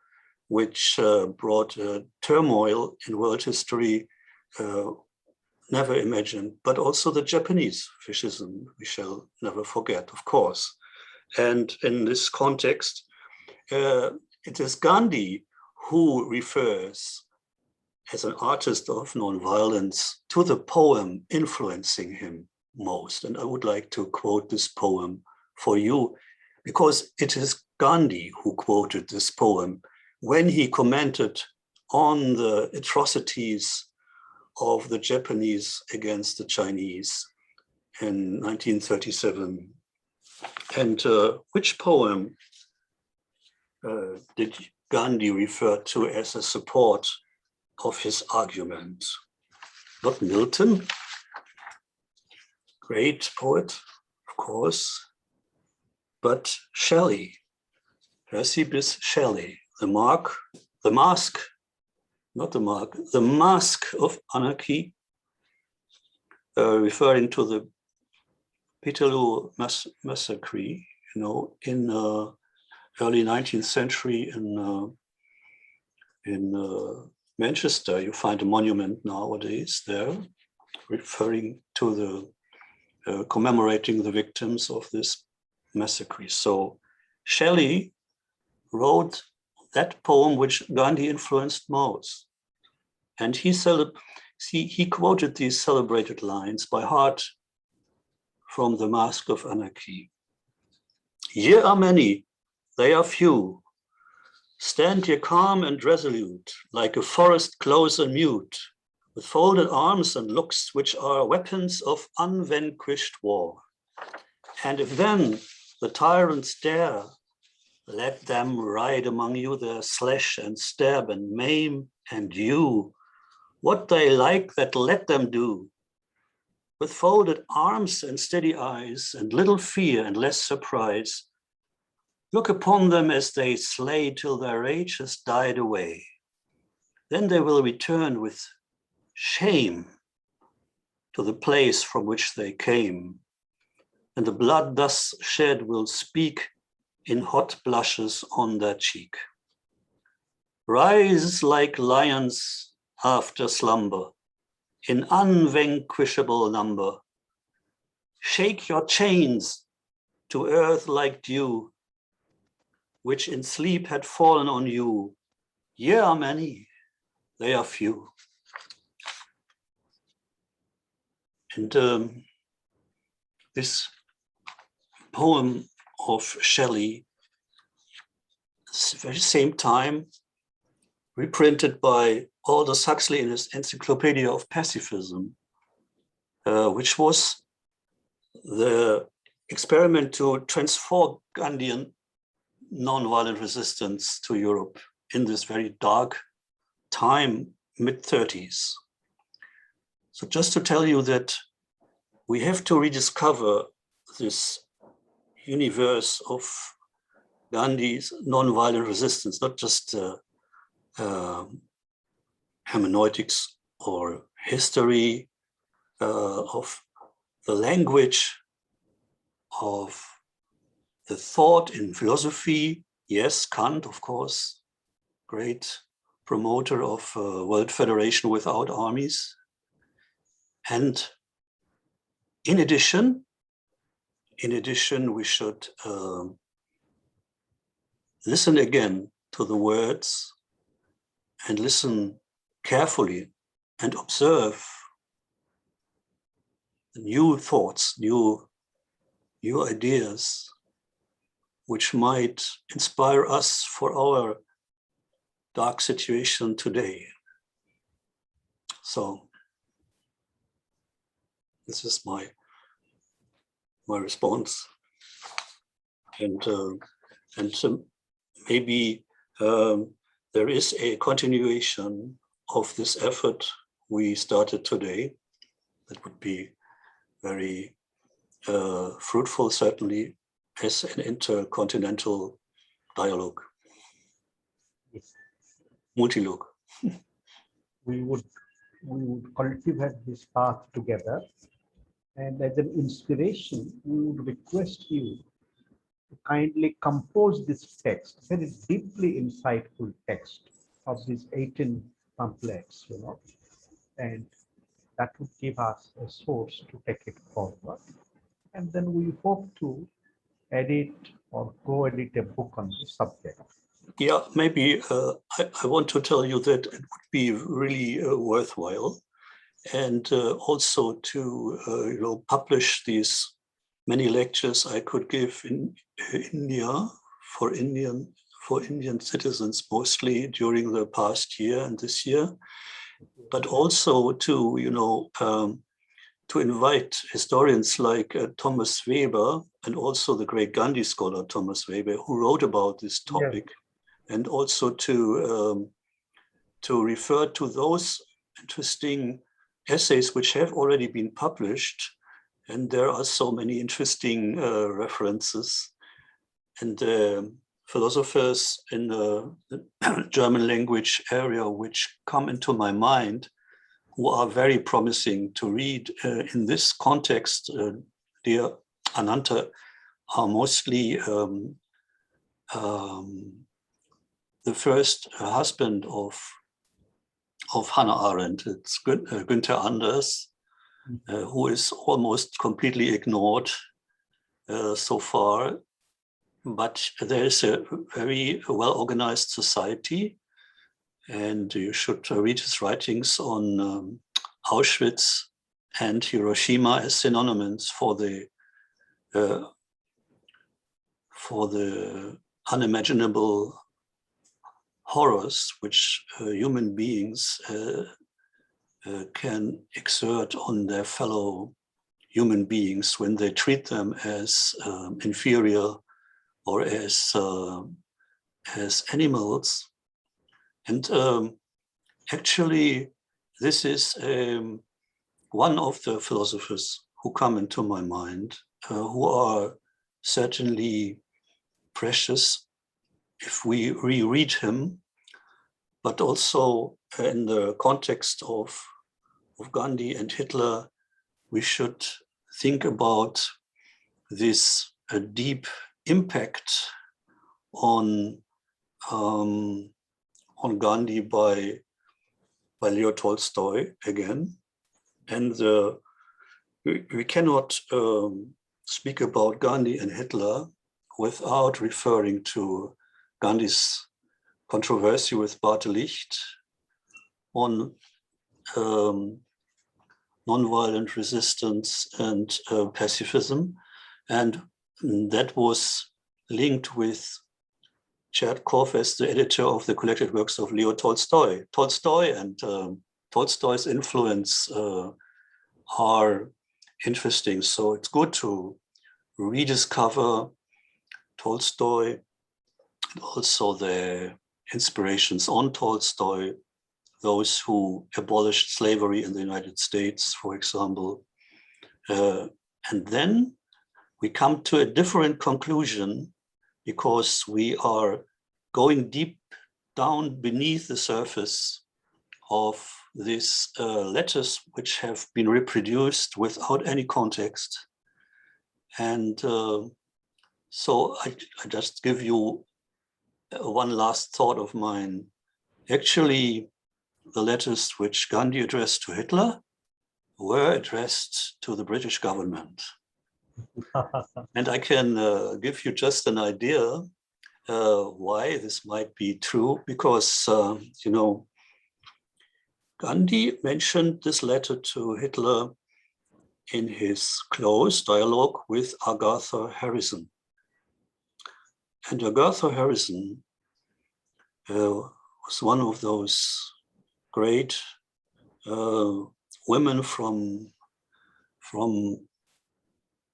which brought turmoil in world history, never imagined, but also the Japanese fascism, we shall never forget, of course. And in this context, it is Gandhi who refers, as an artist of nonviolence, to the poem influencing him most. And I would like to quote this poem for you, because it is Gandhi who quoted this poem when he commented on the atrocities of the Japanese against the Chinese in 1937. And which poem did Gandhi refer to as a support of his argument? Not Milton, great poet, of course, but Shelley, Percy Bysshe Shelley, the mask, not the mark, the mask of anarchy, referring to the Peterloo massacre, you know, in early 19th century in Manchester. You find a monument nowadays there, referring to the commemorating the victims of this massacre. So Shelley wrote that poem which Gandhi influenced most. And he quoted these celebrated lines by heart from the Mask of Anarchy. Ye are many, they are few. Stand ye calm and resolute, like a forest close and mute, with folded arms and looks which are weapons of unvanquished war. And if then the tyrants dare, let them ride among you their slash and stab and maim and hew. What they like, that let them do. With folded arms and steady eyes, and little fear and less surprise, look upon them as they slay till their rage has died away. Then they will return with shame to the place from which they came, and the blood thus shed will speak in hot blushes on their cheek. Rise like lions after slumber, in unvanquishable number. Shake your chains to earth like dew, which in sleep had fallen on you. Ye are many, they are few. And this poem of Shelley, at the very same time, reprinted by Aldous Huxley in his Encyclopedia of Pacifism, which was the experiment to transform Gandhian nonviolent resistance to Europe in this very dark time, mid-30s. So just to tell you that we have to rediscover this universe of Gandhi's nonviolent resistance, not just hermeneutics or history of the language of the thought in philosophy. Yes, Kant, of course, great promoter of World Federation without armies. And in addition, we should listen again to the words and listen carefully and observe the new thoughts, new ideas, which might inspire us for our dark situation today. So this is my response, and maybe there is a continuation of this effort we started today that would be very fruitful, certainly, as an intercontinental dialogue, Yes. multilogue. We would cultivate this path together. And as an inspiration, we would request you to kindly compose this text, very deeply insightful text of these 18 pamphlets, you know, and that would give us a source to take it forward. And then we hope to edit or co-edit a book on the subject. Yeah, maybe I want to tell you that it would be really worthwhile, and also to publish these many lectures I could give in India for Indian citizens, mostly during the past year and this year, but also to to invite historians like Thomas Weber, and also the great Gandhi scholar Thomas Weber, who wrote about this topic. Yes. And also to refer to those interesting essays which have already been published, and there are so many interesting references. And philosophers in the German language area which come into my mind, who are very promising to read in this context, dear Ananta, are mostly the first husband of Hannah Arendt. It's Günther Anders, who is almost completely ignored so far. But there is a very well-organized society, and you should read his writings on Auschwitz and Hiroshima as synonyms for the unimaginable horrors which human beings can exert on their fellow human beings when they treat them as inferior or as animals. And actually, this is one of the philosophers who come into my mind, who are certainly precious if we reread him, but also in the context of Gandhi and Hitler, we should think about this deep impact on Gandhi by Leo Tolstoy again. And we cannot speak about Gandhi and Hitler without referring to Gandhi's controversy with Bartolf on nonviolent resistance and pacifism. And that was linked with Chertkov as the editor of the collected works of Leo Tolstoy. Tolstoy and Tolstoy's influence are interesting. So it's good to rediscover Tolstoy, and also the inspirations on Tolstoy, those who abolished slavery in the United States, for example. And then we come to a different conclusion because we are going deep down beneath the surface of these letters which have been reproduced without any context. And so I just give you one last thought of mine. Actually, the letters which Gandhi addressed to Hitler were addressed to the British government. And I can give you just an idea why this might be true, because, you know, Gandhi mentioned this letter to Hitler in his close dialogue with Agatha Harrison. And Agatha Harrison was one of those great women from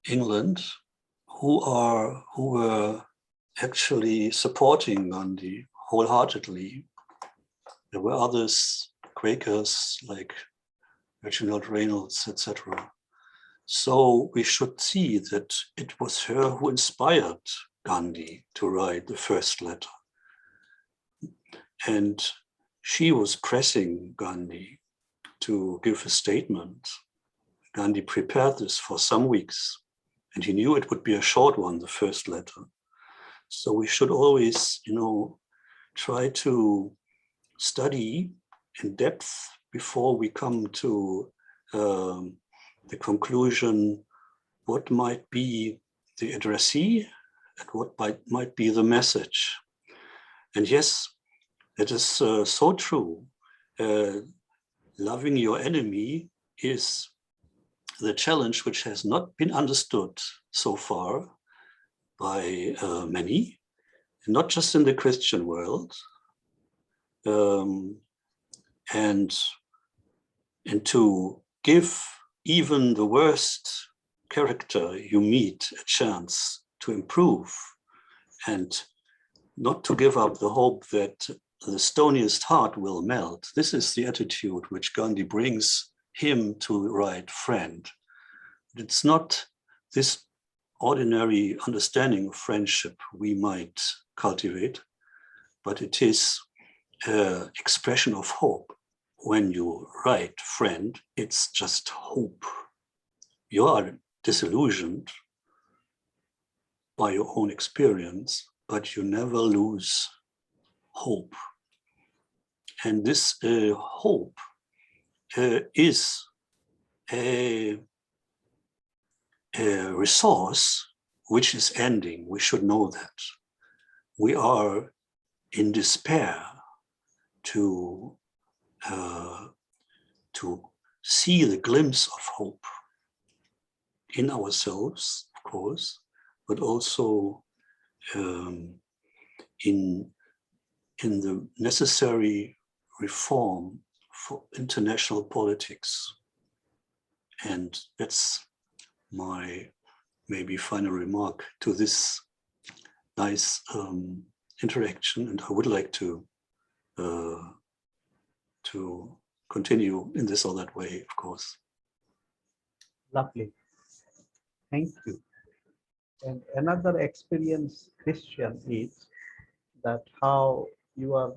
England who were actually supporting Gandhi wholeheartedly. There were others, Quakers like Reginald Reynolds, etc. So we should see that it was her who inspired Gandhi to write the first letter. And she was pressing Gandhi to give a statement. Gandhi prepared this for some weeks, and he knew it would be a short one, the first letter. So we should always, you know, try to study in depth before we come to the conclusion what might be the addressee and what might be the message. And yes, it is so true. Loving your enemy is the challenge which has not been understood so far by many, not just in the Christian world. And to give even the worst character you meet a chance to improve, and not to give up the hope that the stoniest heart will melt. This is the attitude which Gandhi brings him to write friend. It's not this ordinary understanding of friendship we might cultivate, but it is an expression of hope. When you write friend, it's just hope. You are disillusioned by your own experience, but you never lose hope. And this hope is a resource which is ending. We should know that. We are in despair to see the glimpse of hope in ourselves, of course, but also in the necessary reform for international politics. And that's my maybe final remark to this nice interaction. And I would like to continue in this or that way, of course. Lovely. Thank you. And another experience, Christian, is that how you are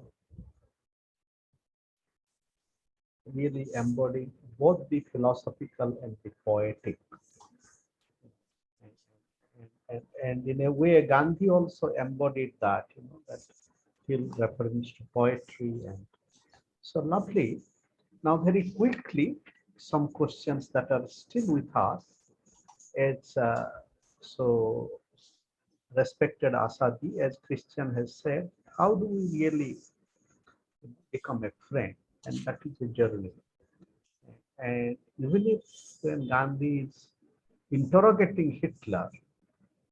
really embodying both the philosophical and the poetic. And in a way, Gandhi also embodied that, that still reference to poetry. And so lovely. Now, very quickly, some questions that are still with us. It's so respected Asadi, as Christian has said, how do we really become a friend? And that is a journey. And even if when Gandhi is interrogating Hitler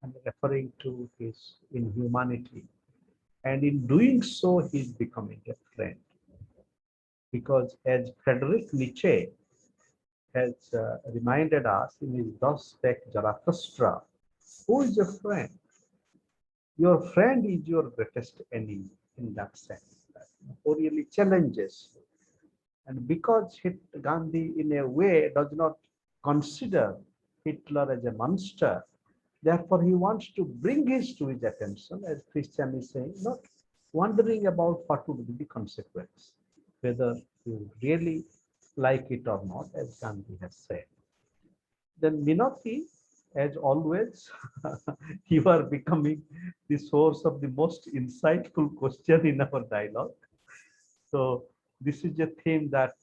and referring to his inhumanity, and in doing so, he's becoming a friend. Because as Friedrich Nietzsche has reminded us in his Das Weg Zarathustra, who is a friend? Your friend is your greatest enemy in that sense, who really challenges you. And because Gandhi in a way does not consider Hitler as a monster, therefore he wants to bring this to his attention, as Christian is saying, not wondering about what would be the consequence, whether you really like it or not, as Gandhi has said. Then Minoti, as always, you are becoming the source of the most insightful question in our dialogue. So this is a theme that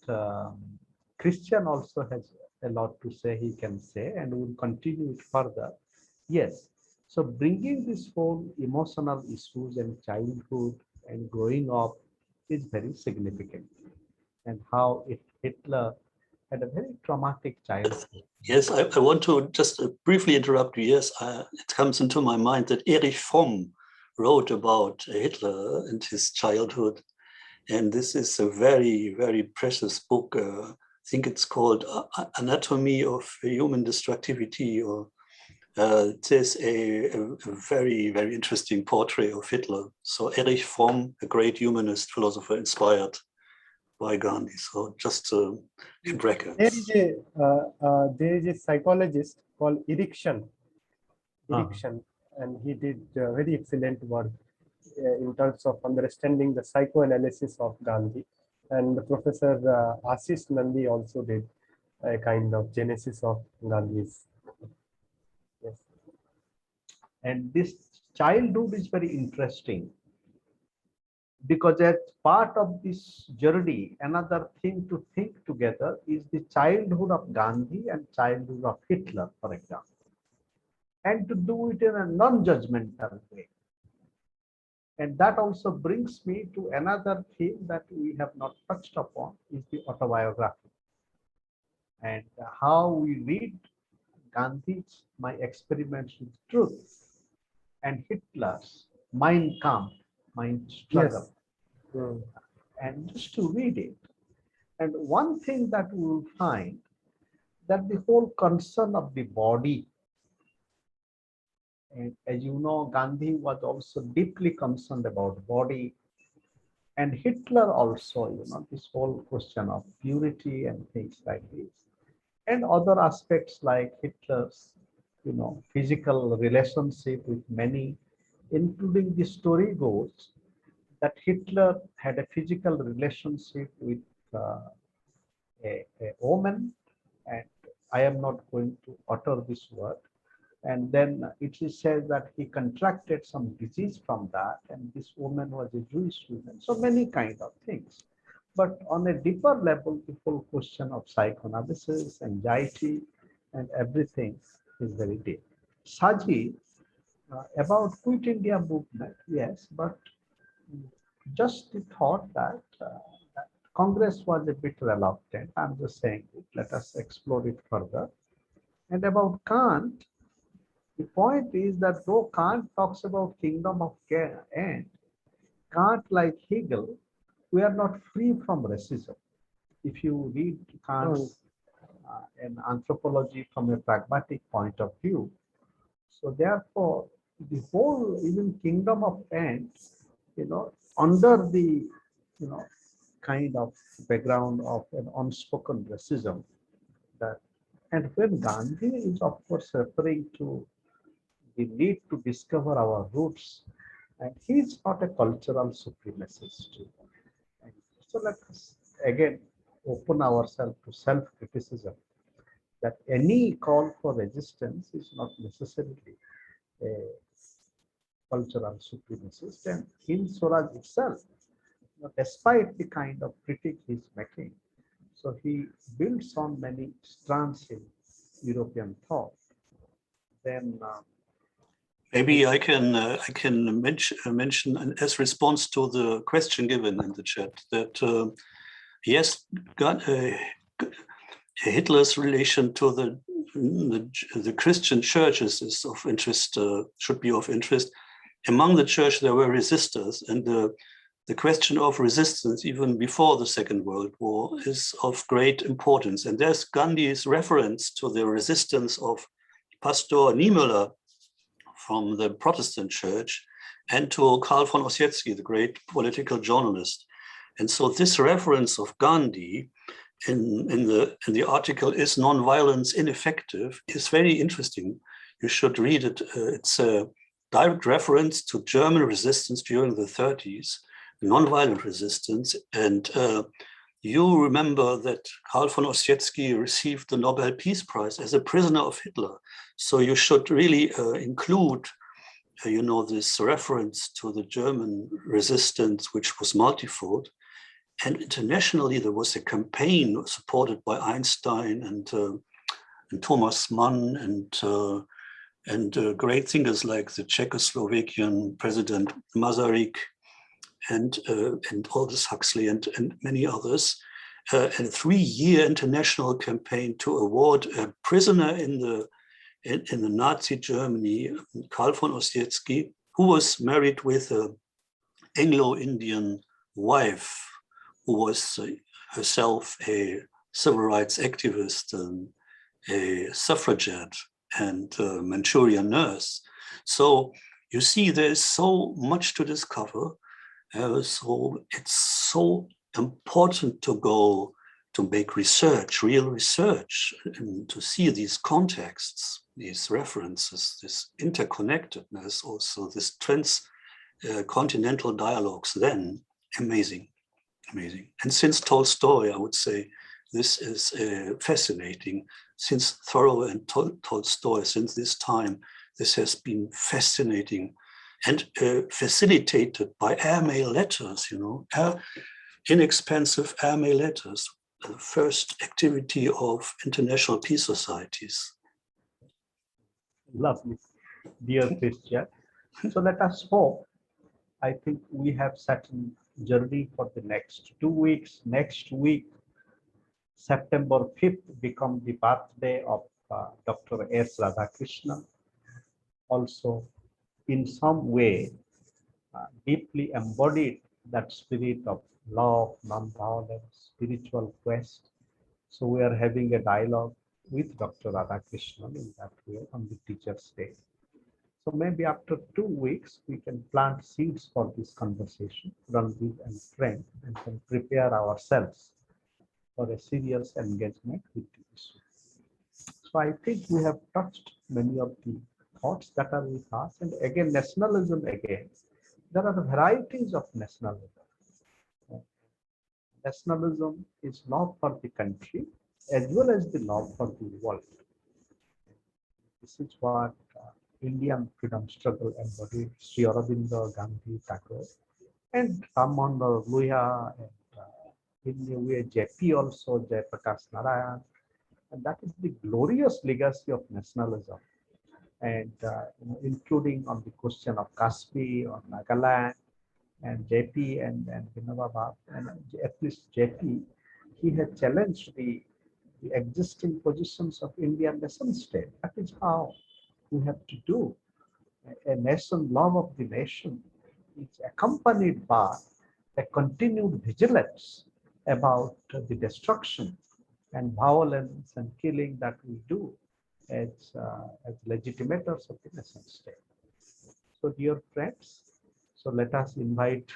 Christian also has a lot to say, he can say, and will continue it further. Yes, so bringing this whole emotional issues and childhood and growing up is very significant. And how Hitler had a very traumatic childhood. Yes, I want to just briefly interrupt you. Yes, it comes into my mind that Erich Fromm wrote about Hitler and his childhood. And this is a very, very precious book. I think it's called Anatomy of Human Destructivity, or it is a very, very interesting portrait of Hitler. So Erich Fromm, a great humanist philosopher, inspired by Gandhi. So just in brackets. There is a psychologist called Erickson, and he did very excellent work in terms of understanding the psychoanalysis of Gandhi. And Professor Ashish Nandi also did a kind of genesis of Gandhi's. Yes. And this childhood is very interesting, because as part of this journey, another thing to think together is the childhood of Gandhi and childhood of Hitler, for example, and to do it in a non-judgmental way. And that also brings me to another theme that we have not touched upon, is the autobiography. And how we read Gandhi's My Experiments with Truth and Hitler's Mein Kampf, Mind Struggle. Yes. And just to read it. And one thing that we will find, that the whole concern of the body, and as you know, Gandhi was also deeply concerned about body, and Hitler also, this whole question of purity and things like this, and other aspects like Hitler's physical relationship with many, including the story goes that Hitler had a physical relationship with a woman, and I am not going to utter this word. And then it is said that he contracted some disease from that, and this woman was a Jewish woman. So many kind of things. But on a deeper level, the whole question of psychoanalysis, anxiety, and everything is very deep. Saji, about Quit India movement, yes, but just the thought that Congress was a bit reluctant. I'm just saying it. Let us explore it further. And about Kant, the point is that though Kant talks about kingdom of end, Kant, like Hegel, we are not free from racism. If you read Kant's an anthropology from a pragmatic point of view, so therefore the whole even kingdom of ends, under the kind of background of an unspoken racism, that, and when Gandhi is of course referring to the need to discover our roots, and he's not a cultural supremacist. And so let us again open ourselves to self-criticism, that any call for resistance is not necessarily a cultural supremacist. And in Swaraj itself, despite the kind of critique he's making, so he builds on many strands in European thought. Then maybe I can mention as response to the question given in the chat that yes, Hitler's relation to the Christian churches is of interest, should be of interest. Among the church there were resistors, and the question of resistance even before the Second World War is of great importance. And there's Gandhi's reference to the resistance of Pastor Niemöller from the Protestant church, and to Karl von Ossietzky, the great political journalist. And so this reference of Gandhi in the article, Is Nonviolence Ineffective, is very interesting. You should read it. It's a direct reference to German resistance during the 30s, nonviolent resistance. And you remember that Karl von Ossietzky received the Nobel Peace Prize as a prisoner of Hitler. So you should really include, this reference to the German resistance, which was multifold. And internationally, there was a campaign supported by Einstein and Thomas Mann and great thinkers like the Czechoslovakian President Masaryk and Aldous Huxley and many others, and a 3-year international campaign to award a prisoner in the Nazi Germany, Karl von Ossietzky, who was married with an Anglo-Indian wife, who was herself a civil rights activist, a suffragette, and a Manchurian nurse. So you see, there is so much to discover. So it's so important to go to make research, real research, and to see these contexts, these references, this interconnectedness, also this transcontinental dialogues. Then amazing. And since Tolstoy, I would say this is fascinating. Since Thoreau and Tolstoy, since this time, this has been fascinating and facilitated by airmail letters, inexpensive airmail letters, the first activity of international peace societies. Lovely, dear Christian. So let us hope. I think we have certain journey for the next 2 weeks. Next week, September 5th, become the birthday of Dr. S. Radhakrishnan. Also, in some way, deeply embodied that spirit of love, non-violence, spiritual quest. So we are having a dialogue with Dr. Radhakrishnan in that way on the Teacher's Day. So maybe after 2 weeks, we can plant seeds for this conversation, Randhir and friend, and can prepare ourselves for a serious engagement with the issue. So I think we have touched many of the thoughts that are with us. And again, nationalism again. There are varieties of nationalism. Nationalism is love for the country as well as the love for the world. This is what Indian freedom struggle embodied. Sri Aurobindo, Gandhi, Tagore, and Ramon Luya, and in a way JP also, Jayaprakash Narayan. And that is the glorious legacy of nationalism. And including on the question of Kashmir or Nagaland, and JP and Vinodabad, and at least JP, he had challenged the existing positions of Indian nation state. That is how we have to do. A nation, love of the nation is accompanied by a continued vigilance about the destruction and violence and killing that we do as legitimators of the nation state. So dear friends, so let us invite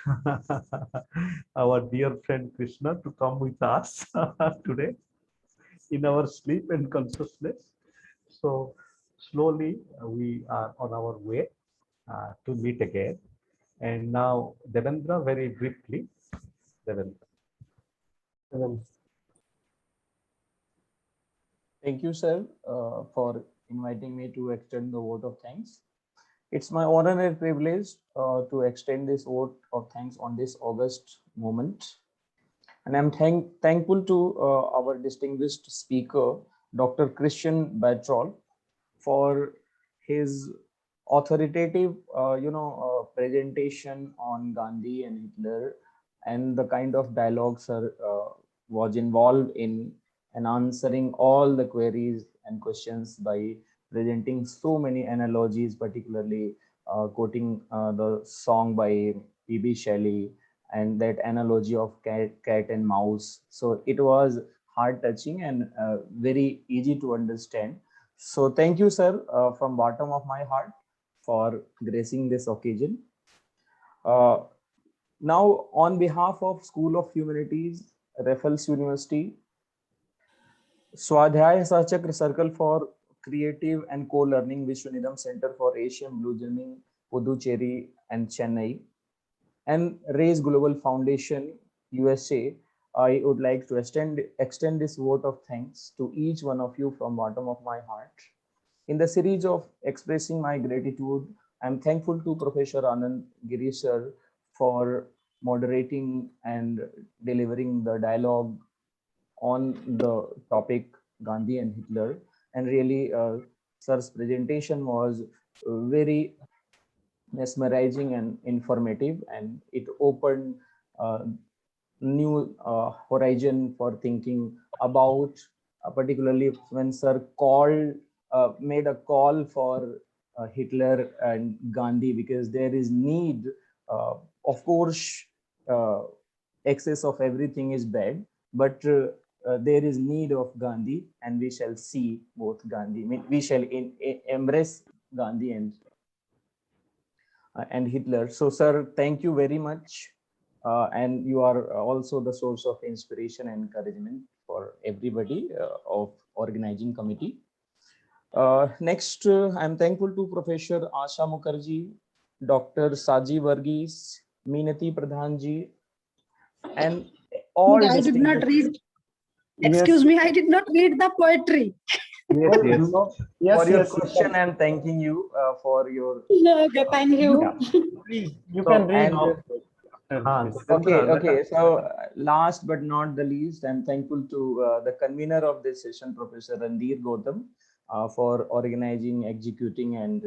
our dear friend Krishna to come with us today in our sleep and consciousness. So slowly we are on our way to meet again. And now Devendra, very briefly, Devendra. Thank you, sir, for inviting me to extend the vote of thanks. It's my honor and privilege to extend this vote of thanks on this August moment. And I'm thankful to our distinguished speaker, Dr. Christian Bartolf, for his authoritative, presentation on Gandhi and Hitler, and the kind of dialogue sir was involved in and answering all the queries and questions by presenting so many analogies, particularly quoting the song by P.B. Shelley and that analogy of cat and mouse. So it was heart touching and very easy to understand. So thank you, sir, from bottom of my heart for gracing this occasion. Now, on behalf of School of Humanities, Raffles University, Swdhyaya Sahachakra Circle for Creative and Co-Learning, Vishwanidham Center for Asian Blue Jamming, Puducherry and Chennai, and Raise Global Foundation, USA, I would like to extend this vote of thanks to each one of you from bottom of my heart. In the series of expressing my gratitude, I'm thankful to Professor Giri sir for moderating and delivering the dialogue on the topic Gandhi and Hitler. And really, sir's presentation was very mesmerizing and informative, and it opened new horizon for thinking about, particularly when sir made a call for Hitler and Gandhi, because there is need, of course, excess of everything is bad, but there is need of Gandhi, and we shall see both Gandhi. We shall embrace Gandhi and Hitler. So, sir, thank you very much. And you are also the source of inspiration and encouragement for everybody of organizing committee. Next, I'm thankful to Professor Asha Mukherjee, Dr. Saji Varghese, Meenati Pradhanji, and all. I did not read. Excuse me, I did not read the poetry. Yes. For your question, I'm thanking you for your. Okay, thank you. Yeah. Please, you can read. Okay. So last but not the least, I'm thankful to the convener of this session, Professor Randhir Gautam, for organizing, executing, and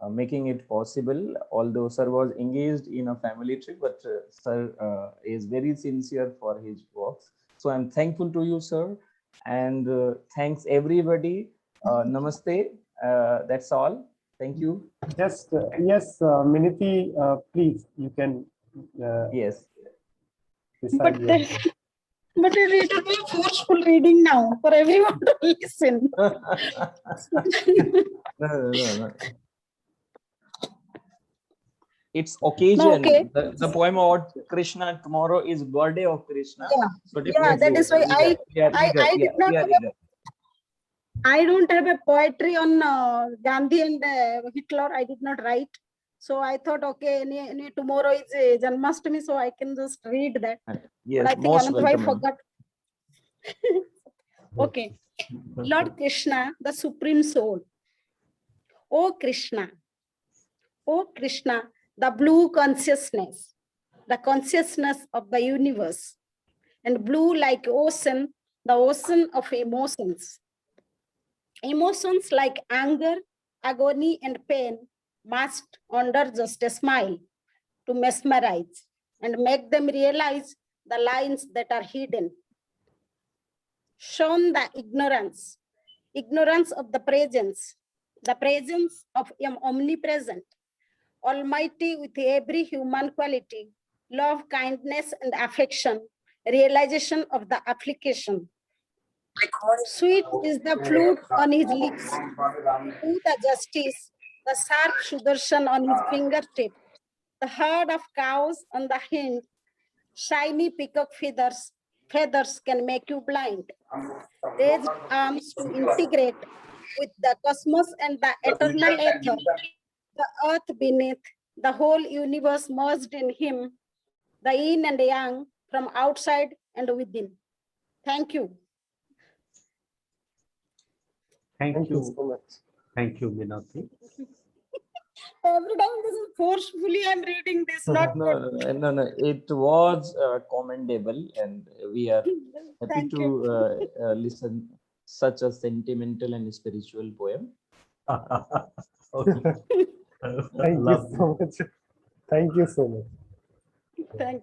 making it possible. Although sir was engaged in a family trip, but sir is very sincere for his works. So I'm thankful to you, sir, and thanks everybody. Namaste. That's all. Thank you. Yes, Miniti, please, you can. Yes. But it is a forceful reading now for everyone to listen. No. It's occasion. No, okay. The poem about Krishna, tomorrow is birthday of Krishna. Yeah, So that is why I did not. I don't have a poetry on Gandhi and Hitler. I did not write. So I thought, okay, tomorrow is Janmashtami, so I can just read that. Yes, But I think most Ananta bhai welcome. forgot. Okay. Lord Krishna, the Supreme Soul. O Krishna, the blue consciousness, the consciousness of the universe, and blue like ocean, the ocean of emotions. Emotions like anger, agony, and pain must under just a smile to mesmerize and make them realize the lines that are hidden. Shown the ignorance of the presence of omnipresent, Almighty with every human quality, love, kindness, and affection, realization of the application. Sweet is the flute on his lips, do the justice, the sharp Sudarshan on his fingertip, the herd of cows on the hind, shiny peacock feathers can make you blind. Raised arms to integrate with the cosmos and the eternal ether, the earth beneath, the whole universe merged in him, the yin and yang from outside and within. Thank you. Thank you. so much. Thank you, Minati. Every time this is forcefully, I'm reading this, not. No. It was commendable, and we are happy Thank to you. listen such a sentimental and spiritual poem. Okay. Thank you so much. Thank you so much. Thank